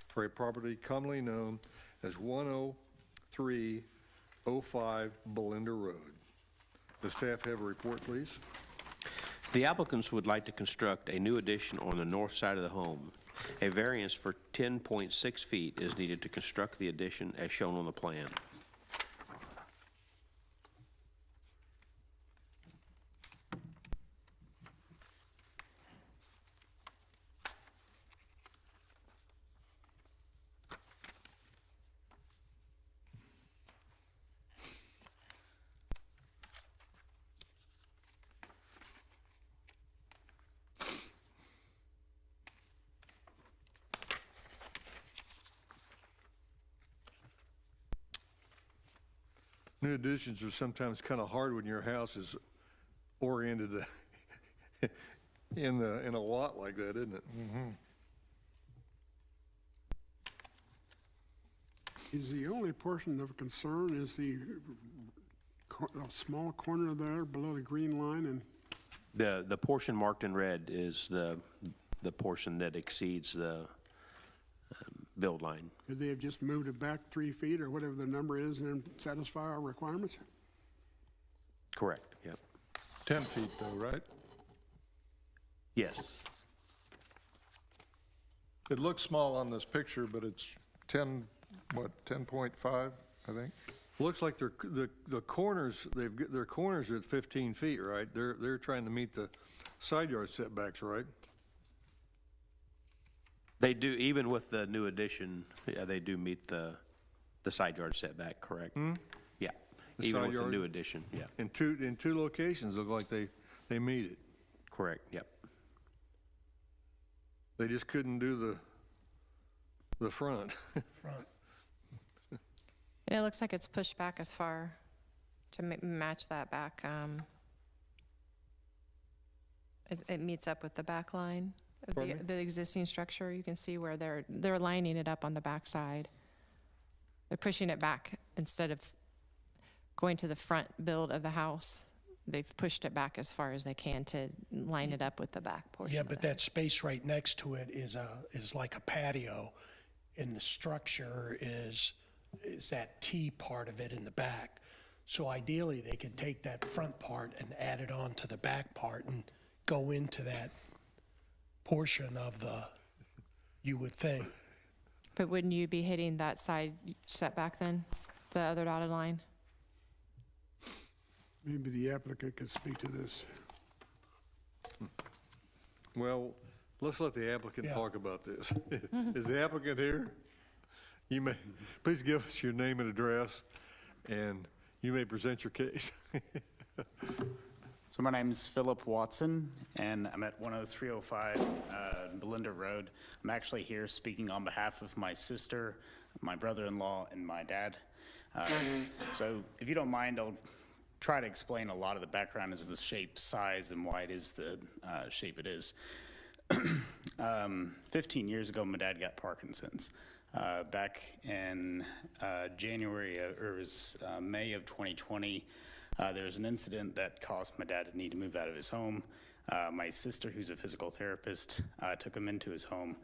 for a property commonly known as 10305 Belinder Road. Does staff have a report, please? The applicants would like to construct a new addition on the north side of the home. A variance for 10.6 feet is needed to construct the addition as shown on the plan. New additions are sometimes kind of hard when your house is oriented in a lot like that, isn't it? Is the only portion of concern is the small corner there below the green line, and The portion marked in red is the portion that exceeds the build line. could they have just moved it back 3 feet or whatever the number is and then satisfy our requirements? Correct, yep. 10 feet though, right? Yes. It looks small on this picture, but it's 10.5, I think? Looks like the corners, their corners are at 15 feet, right? They're trying to meet the side yard setbacks, right? They do, even with the new addition, yeah, they do meet the side yard setback, correct? Yeah, The even side with the yard? new addition, yeah, In two locations, look like they meet it. correct, yep. They just couldn't do the front. Front. And it looks like it's pushed back as far to match that back. It meets up with the back line of the existing structure. You can see where they're lining it up on the back side. They're pushing it back instead of going to the front build of the house. They've pushed it back as far as they can to line it up with the back portion. Yeah, of but it. that space right next to it is like a patio, and the structure is that T part of it in the back. So ideally, they could take that front part and add it on to the back part and go into that portion of you would think. But wouldn't you be hitting that side setback then, the other dotted line? Maybe the applicant could speak to this. Well, let's let the applicant Yeah. talk about this. Is the applicant here? You may, please give us your name and address, and you may present your case. So my name is Philip Watson, and I'm at 10305 Belinder Road. I'm actually here speaking on behalf of my sister, my brother-in-law, and my dad. So if you don't mind, I'll try to explain a lot of the background as the shape, size, and why it is the shape it is. 15 years ago, my dad got Parkinson's. Back in January, or it was May of 2020, there was an incident that caused my dad to need to move out of his home. My sister, who's a physical therapist, took him into his home,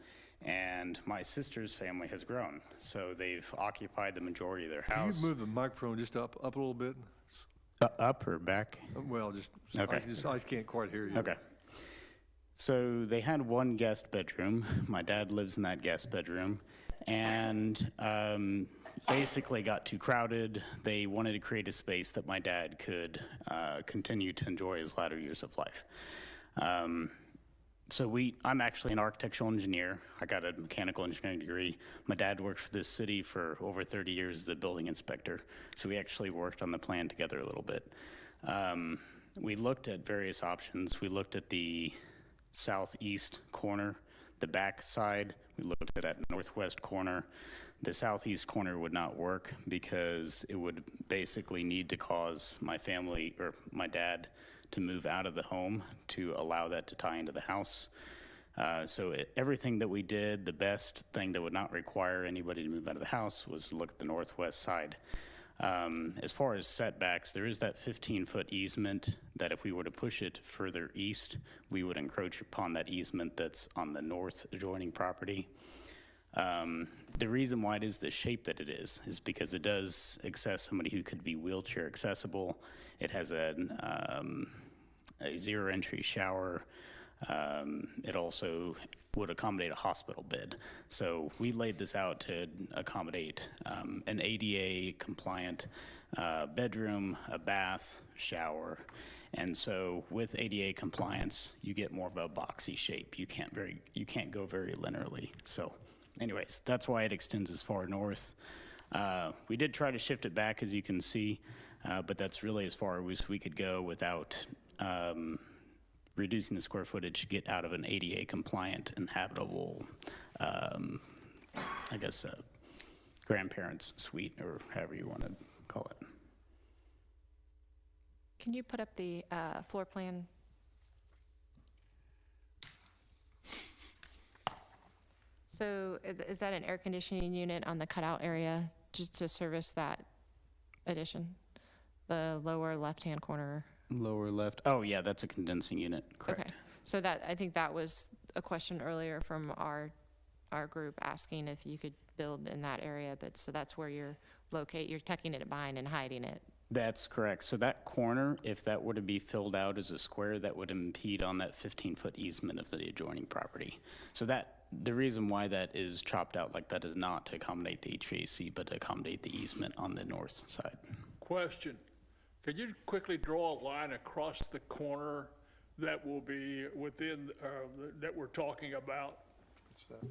and my sister's family has grown. So they've occupied the majority of their house. Can you move the microphone just up a little bit? Up or back? Well, Okay. I can't quite hear you. Okay. So they had one guest bedroom. My dad lives in that guest bedroom, and basically got too crowded. They wanted to create a space that my dad could continue to enjoy his latter years of life. I'm actually an architectural engineer. I got a mechanical engineering degree. My dad worked for this city for over 30 years as a building inspector, so we actually worked on the plan together a little bit. We looked at various options. We looked at the southeast corner, the back side. We looked at that northwest corner. The southeast corner would not work because it would basically need to cause my family, or my dad, to move out of the home to allow that to tie into the house. Everything that we did, the best thing that would not require anybody to move out of the house was to look at the northwest side. As far as setbacks, there is that 15-foot easement that if we were to push it further east, we would encroach upon that easement that's on the north adjoining property. The reason why it is the shape that it is because it does access somebody who could be wheelchair accessible. It has a zero entry shower. It also would accommodate a hospital bed. So we laid this out to accommodate an ADA compliant bedroom, a bath, shower. And so with ADA compliance, you get more of a boxy shape. You can't go very linearly. So anyways, that's why it extends as far north. We did try to shift it back, as you can see, but that's really as far as we could go without reducing the square footage to get out of an ADA compliant and habitable, grandparents suite, or however you want to call it. can you put up the floor plan? So is that an air conditioning unit on the cutout area just to service that addition? The lower left-hand corner? Lower left, oh yeah, that's a condensing unit, correct. Okay, so that, I think that was a question earlier from our group asking if you could build in that area, but so that's where you're tucking it behind and hiding it. That's correct. So that corner, if that were to be filled out as a square, that would impede on that 15-foot easement of the adjoining property. So the reason why that is chopped out like that is not to accommodate the HVAC, but to accommodate the easement on the north side. Question, could you quickly draw a line across the corner that will be within, that we're talking about?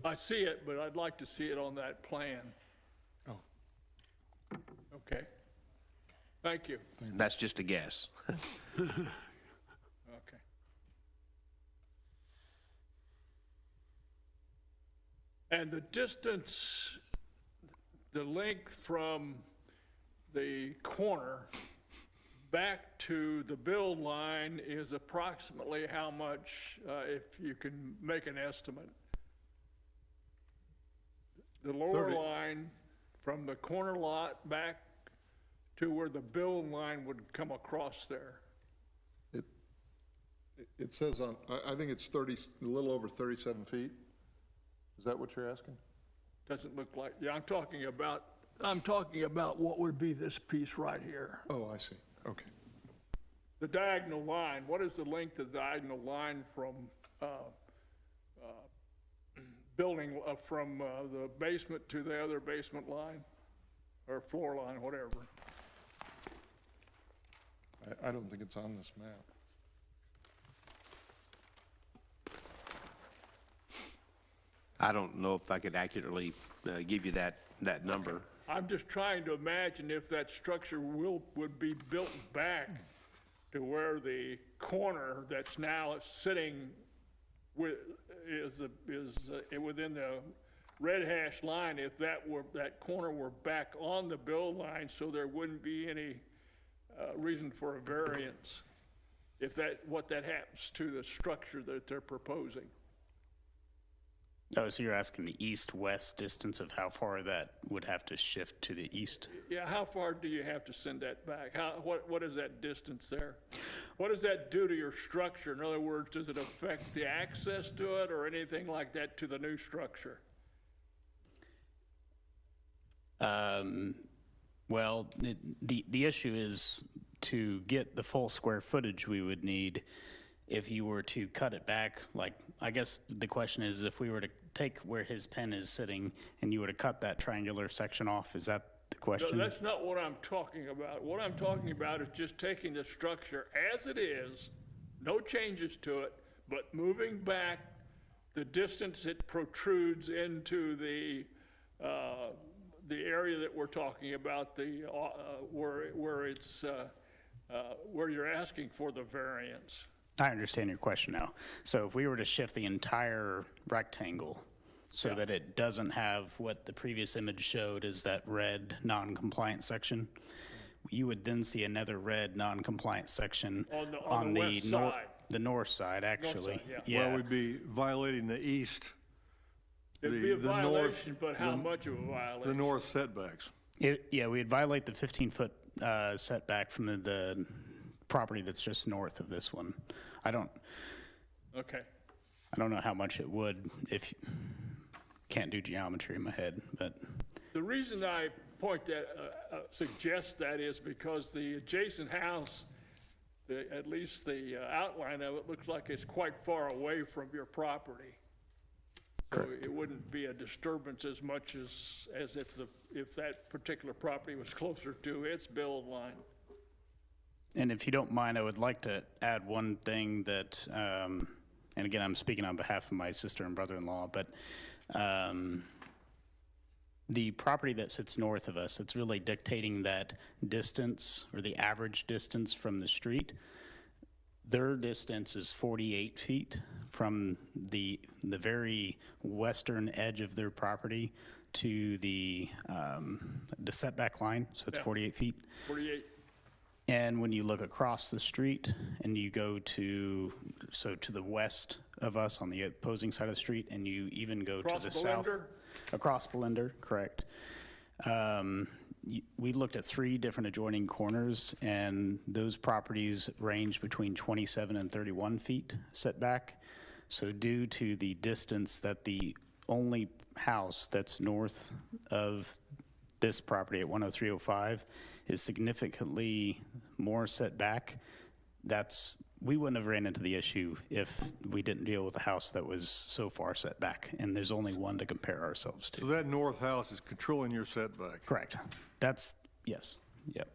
I see it, but I'd like to see it on that plan. Oh. Okay. Thank you. That's just a guess. Okay. And the distance, the length from the corner back to the build line is approximately how much, if you can make an estimate? The lower 30. line from the corner lot back to where the build line would come across there. It says on, I think it's 30, a little over 37 feet. Is that what you're asking? Doesn't look like, yeah, I'm talking about what would be this piece right here. Oh, I see. Okay. The diagonal line, what is the length of the diagonal line from building, from the basement to the other basement line? Or floor line, whatever? I don't think it's on this map. I don't know if I could accurately give you that number. I'm just trying to imagine if that structure would be built back to where the corner that's now sitting is within the red hash line, if that corner were back on the build line, so there wouldn't be any reason for a variance, what that happens to the structure that they're proposing. Oh, so you're asking the east-west distance of how far that would have to shift to the east? Yeah, how far do you have to send that back? What is that distance there? What does that do to your structure? In other words, does it affect the access to it or anything like that to the new structure? Well, the issue is to get the full square footage we would need if you were to cut it back. Like, I guess the question is, if we were to take where his pen is sitting and you were to cut that triangular section off, is that the question? No, that's not what I'm talking about. What I'm talking about is just taking the structure as it is, no changes to it, but moving back the distance it protrudes into the area that we're talking about, where you're asking for the variance. I understand your question now. So if we were to shift the entire rectangle so that it doesn't have what the previous image showed as that red non-compliant section, you would then see another red non-compliant section on the west side. The north side, actually. North side, yeah. Well, we'd be violating the east. It'd be a the north- violation, but how much of a violation? The north setbacks. Yeah, we'd violate the 15-foot setback from the property that's just north of this one. Okay. I don't know how much it would, if can't do geometry in my head, but. The reason I suggest that is because the adjacent house, at least the outline of it, looks like it's quite far away from your property. So it wouldn't be a disturbance as much as if that particular property was closer to its build line. And if you don't mind, I would like to add one thing that, and again, I'm speaking on behalf of my sister and brother-in-law, but the property that sits north of us, it's really dictating that distance, or the average distance from the street. Their distance is 48 feet from the very western edge of their property to the setback line, so it's 48 feet. 48. And when you look across the street and you go to the west of us on the opposing side of the street, and you even go to the south. Belinder? Across Belinder, correct. We looked at 3 different adjoining corners, and those properties range between 27 and 31 feet setback. So due to the distance that the only house that's north of this property at 10305 is significantly more setback, we wouldn't have ran into the issue if we didn't deal with a house that was so far set back, and there's only one to compare ourselves to. So that north house is controlling your setback? Correct. Yes, yep.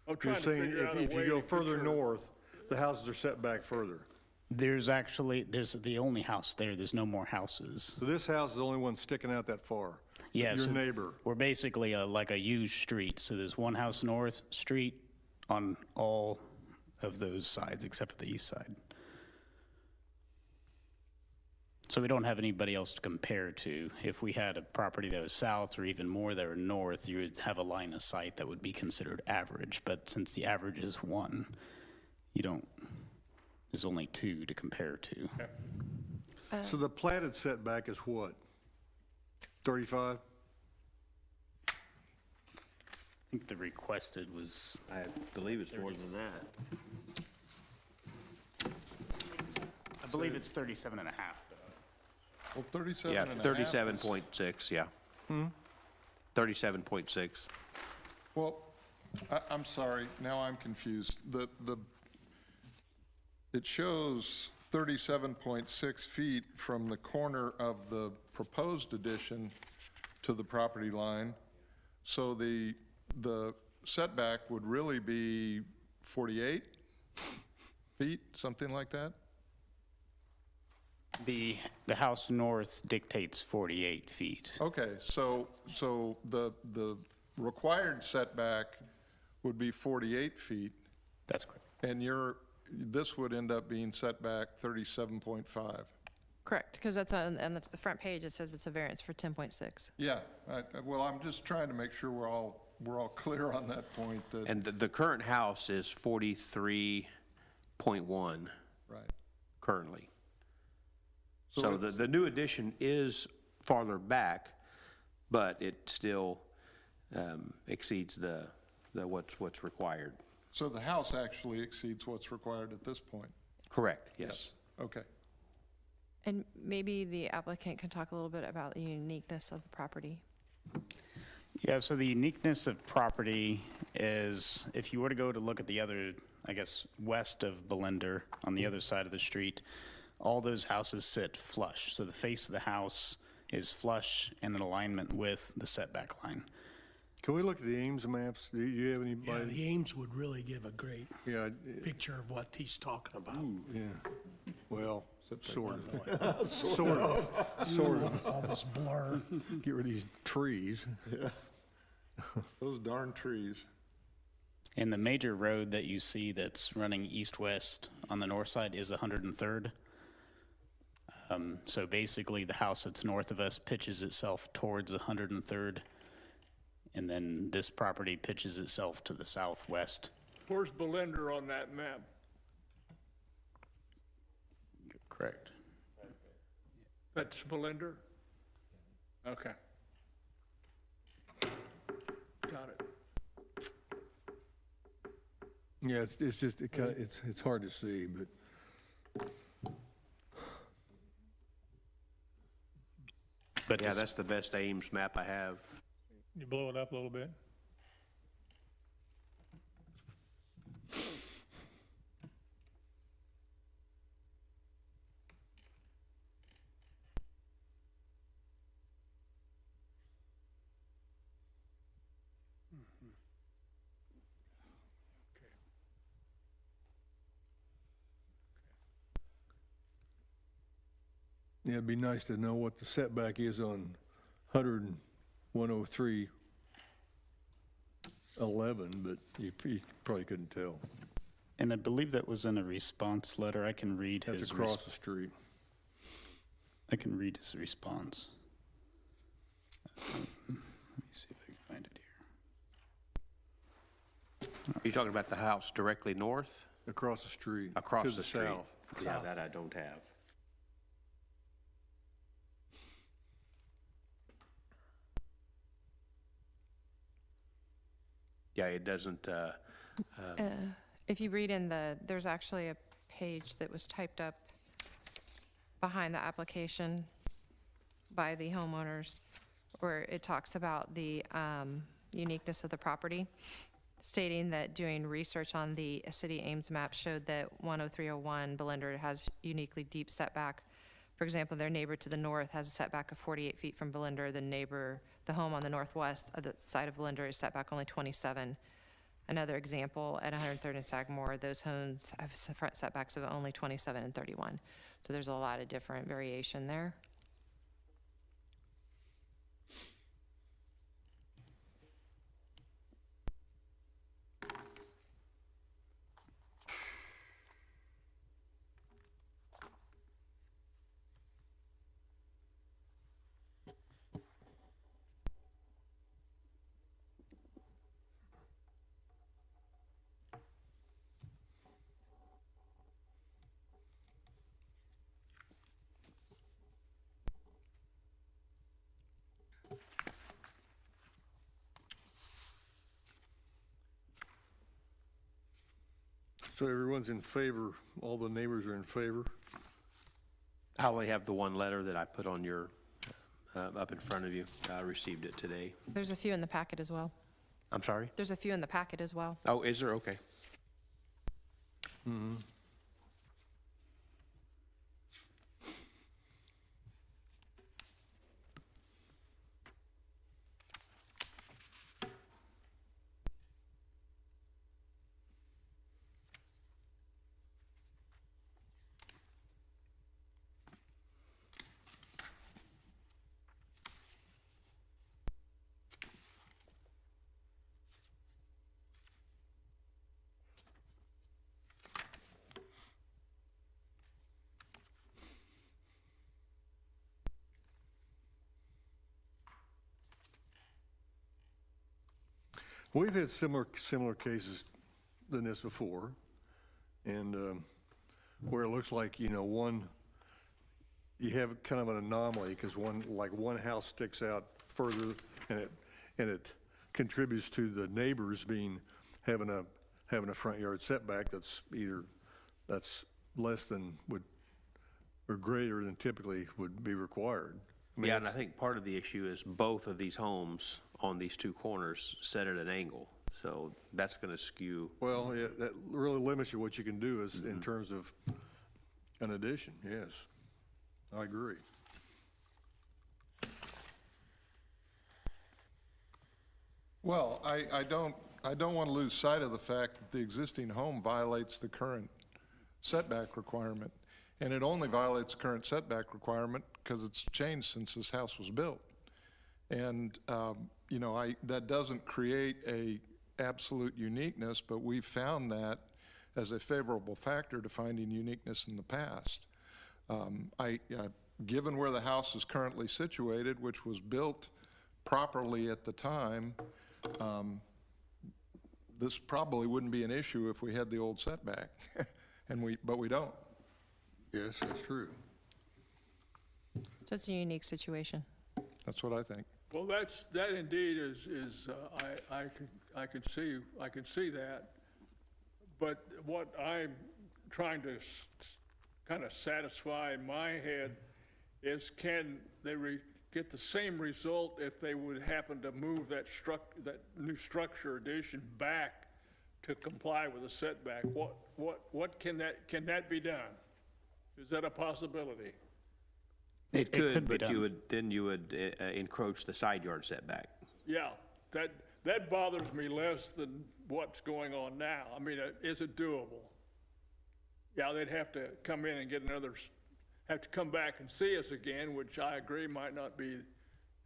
I'm trying You're to saying figure out a if you way go to further get your- north, the houses are set back further? There's the only house there. There's no more houses. So this house is the only one sticking out that far? Yeah. Your so neighbor? We're basically like a huge street. So there's one house north street on all of those sides except for the east side. So we don't have anybody else to compare to. If we had a property that was south or even more that were north, you would have a line of sight that would be considered average. But since the average is 1, there's only 2 to compare to. So the platted setback is what? 35? I think the requested was, I believe it's more than that. I believe it's 37 and a half. Well, 37 Yeah, and a half is- 37.6, yeah. 37.6. Well, I'm sorry, now I'm confused. It shows 37.6 feet from the corner of the proposed addition to the property line. So the setback would really be 48 feet, something like that? The house north dictates 48 feet. Okay, so the required setback would be 48 feet, That's correct. and this would end up being setback 37.5. Correct, because that's on the front page, it says it's a variance for 10.6. Yeah, well, I'm just trying to make sure we're all clear on that point, that, And the current house is 43.1 right. currently. So So it's- the new addition is farther back, but it still exceeds what's required. So the house actually exceeds what's required at this point? Correct, yes. Okay. And maybe the applicant can talk a little bit about the uniqueness of the property. Yeah, so the uniqueness of property is, if you were to go to look at the other, I guess, west of Belinder, on the other side of the street, all those houses sit flush. So the face of the house is flush and in alignment with the setback line. Can we look at the Ames maps? Do you have Yeah, anybody? the Ames would really give a great Yeah, picture of what he's talking about. yeah. Well, sort of. Sort of. All this blur. Get rid of these trees. Those darn trees. And the major road that you see that's running east-west on the north side is 103rd. So basically, the house that's north of us pitches itself towards 103rd, and then this property pitches itself to the southwest. Where's Belinder on that map? Correct. That's Belinder? Okay. Got it. Yeah, it's just, it's hard to see, but. But Yeah, this- that's the best Ames map I have. You blow it up a little bit. Yeah, it'd be nice to know what the setback is on 100 and 103, 11, but you probably couldn't tell. And I believe that was in a response letter. I can read That's his. across the street. I can read his response. Let me see if I can find it here. Are you talking about the house directly north? Across the street. Across to the street? south. Yeah, that I don't have. Yeah, it doesn't, If you read in there's actually a page that was typed up behind the application by the homeowners where it talks about the uniqueness of the property, stating that doing research on the city Ames map showed that 10301 Belinder has uniquely deep setback. For example, their neighbor to the north has a setback of 48 feet from Belinder. The home on the northwest of the side of Belinder is setback only 27. Another example, at 103rd and Sagamore, those homes have front setbacks of only 27 and 31. So there's a lot of different variation there. So everyone's in favor, all the neighbors are in favor? I only have the one letter that I put on your, up in front of you. I received it today. There's a few in the packet as well. I'm sorry? There's a few in the packet as well. Oh, is there? Okay. Mm-hmm. We've had similar cases than this before, and where it looks like, you have kind of an anomaly because one house sticks out further, and it contributes to the neighbors having a front yard setback that's less than or greater than typically would be required. Yeah, and I think part of the issue is both of these homes on these two corners set at an angle. So that's going to skew. Well, yeah, that really limits you what you can do is in terms of an addition, yes. I agree. Well, I don't want to lose sight of the fact that the existing home violates the current setback requirement. And it only violates the current setback requirement because it's changed since this house was built. And, that doesn't create a absolute uniqueness, but we've found that as a favorable factor to finding uniqueness in the past. Given where the house is currently situated, which was built properly at the time, this probably wouldn't be an issue if we had the old setback, but we don't. Yes, that's true. So it's a unique situation. That's what I think. Well, that indeed is I can see that. But what I'm trying to kind of satisfy in my head is, can they get the same result if they would happen to move that new structure addition back to comply with the setback? What can that be done? Is that a possibility? It could, but you would encroach the side yard setback. Yeah, that bothers me less than what's going on now. I mean, is it doable? Yeah, they'd have to come in and have to come back and see us again, which I agree might not be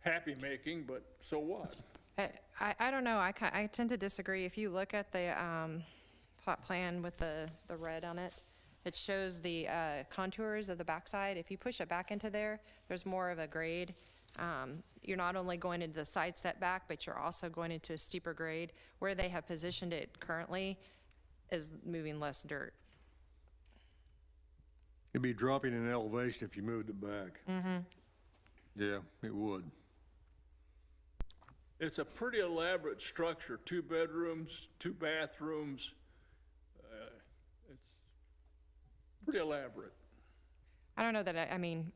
happy-making, but so what? I don't know. I tend to disagree. If you look at the plot plan with the red on it, it shows the contours of the backside. If you push it back into there, there's more of a grade. You're not only going into the side setback, but you're also going into a steeper grade. Where they have positioned it currently is moving less dirt. It'd be dropping in elevation if you moved it back. Yeah, it would. It's a pretty elaborate structure, 2 bedrooms, 2 bathrooms. It's pretty elaborate. I don't know that, I mean,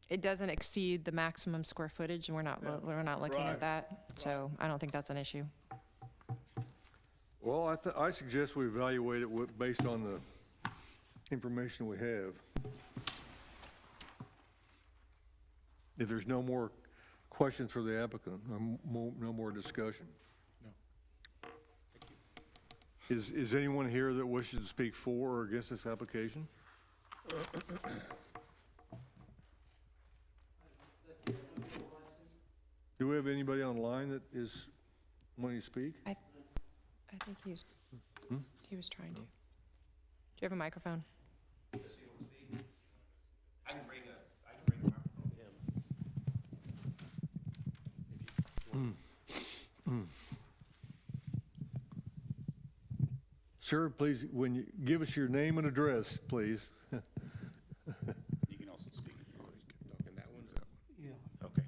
it doesn't exceed the maximum square footage, and we're not looking Right. at that, so I don't think that's an issue. Well, I suggest we evaluate it based on the information we have. If there's no more questions for the applicant, no more discussion. No. Is anyone here that wishes to speak for or against this application? Do we have anybody online that is wanting to speak? I think he was trying to. Do you have a microphone? I can bring a microphone to him. Sir, please, when you give us your name and address, please. You can also speak. In that one? Yeah. Okay.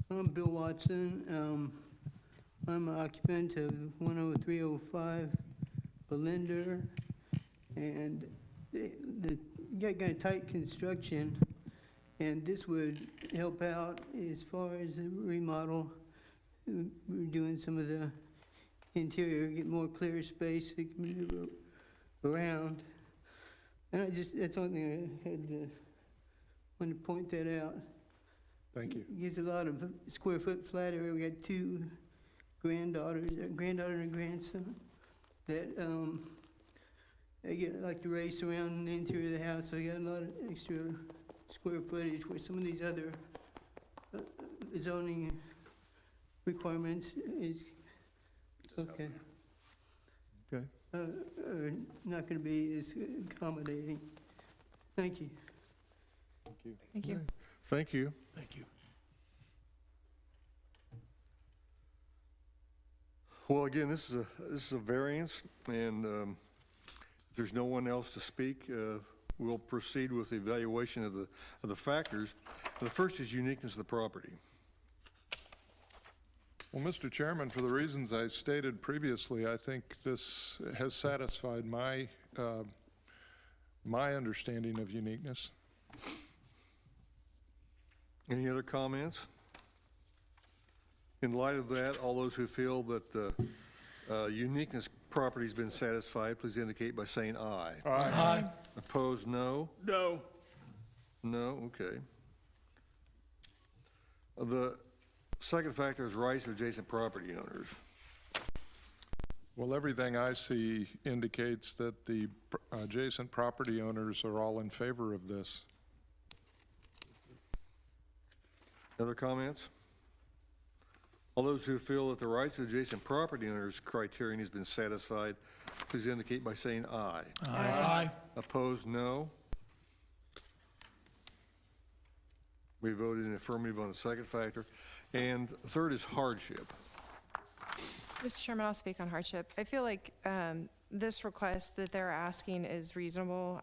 I'm Bill Watson. I'm an occupant of 10305 Belinder, and the got kind of tight construction, and this would help out as far as the remodel. We're doing some of the interior, get more clear space so you can move around. And that's the only thing I had wanted to point that out. Thank you. Gives a lot of square foot flat area. We got 2 granddaughters, a granddaughter and a grandson, that they like to race around the interior of the house, so you got a lot of extra square footage where some of these other zoning requirements is, okay. Okay. Are not gonna be as accommodating. Thank you. Thank you. Thank you. Thank you. Thank you. Well, again, this is a variance, and if there's no one else to speak, we'll proceed with the evaluation of the factors. The first is uniqueness of the property. Well, Mr. Chairman, for the reasons I stated previously, I think this has satisfied my understanding of uniqueness. Any other comments? In light of that, all those who feel that the uniqueness property's been satisfied, please indicate by saying aye. Aye. Opposed, no? No, No, okay. The second factor is rights of adjacent property owners. Well, everything I see indicates that the adjacent property owners are all in favor of this. Other comments? All those who feel that the rights of adjacent property owners criterion has been satisfied, please indicate by saying aye. Aye. Opposed, no? We voted in affirmative on the second factor. And third is hardship. Mr. Chairman, I'll speak on hardship. I feel like this request that they're asking is reasonable.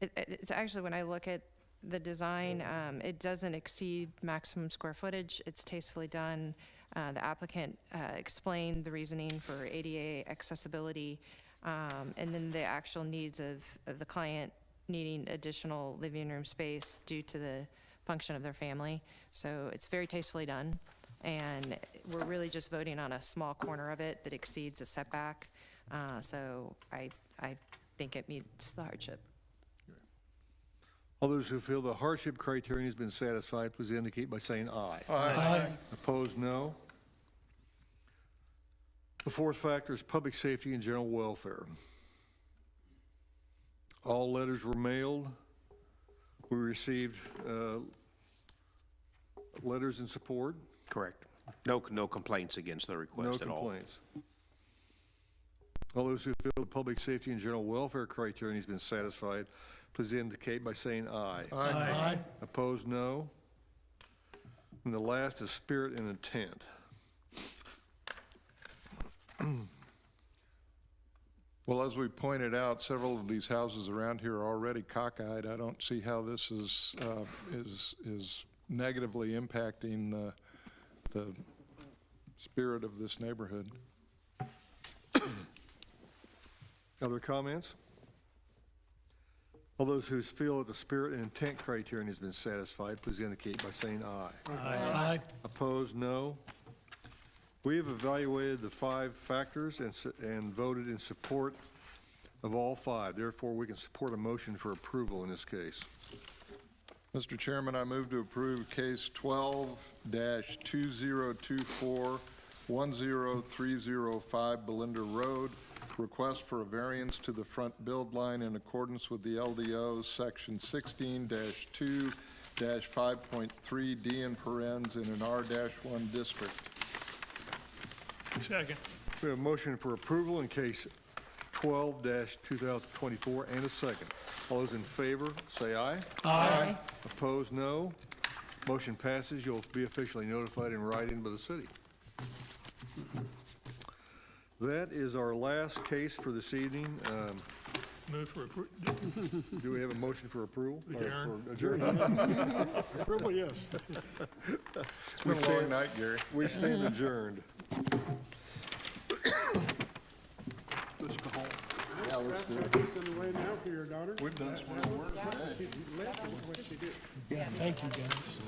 It's actually, when I look at the design, it doesn't exceed maximum square footage. It's tastefully done. The applicant explained the reasoning for ADA accessibility, and then the actual needs of the client needing additional living room space due to the function of their family. So it's very tastefully done, and we're really just voting on a small corner of it that exceeds a setback. So I think it meets the hardship. All those who feel the hardship criterion has been satisfied, please indicate by saying aye. Aye. Opposed, no? The fourth factor is public safety and general welfare. All letters were mailed. We received letters in support. Correct. No complaints against the request at all. No complaints. All those who feel the public safety and general welfare criterion has been satisfied, please indicate by saying aye. Aye. Opposed, no? And the last is spirit and intent. Well, as we pointed out, several of these houses around here are already cockeyed. I don't see how this is negatively impacting the spirit of this neighborhood. Other comments? All those who feel that the spirit and intent criterion has been satisfied, please indicate by saying aye. Aye. Opposed, no. We have evaluated the 5 factors and voted in support of all 5. Therefore, we can support a motion for approval in this case. Mr. Chairman, I move to approve case 12-2024-10305 Belinder Road, request for a variance to the front build line in accordance with the LDO section 16-2-5.3D in parens in an R-1 district. Second. We have a motion for approval in case 12-2024 and a second. All those in favor, say aye. Aye. Opposed, no. Motion passes. You'll be officially notified in writing by the city. That is our last case for this evening. Move for approval. Do we have a motion for approval? Or Adjourn. for adjourn? Approval, yes. It's been a long night, Gary. We stand adjourned. Let's go home. Yeah, let's do it. On the way now for your daughter. We've done some real work today. Thank you, guys.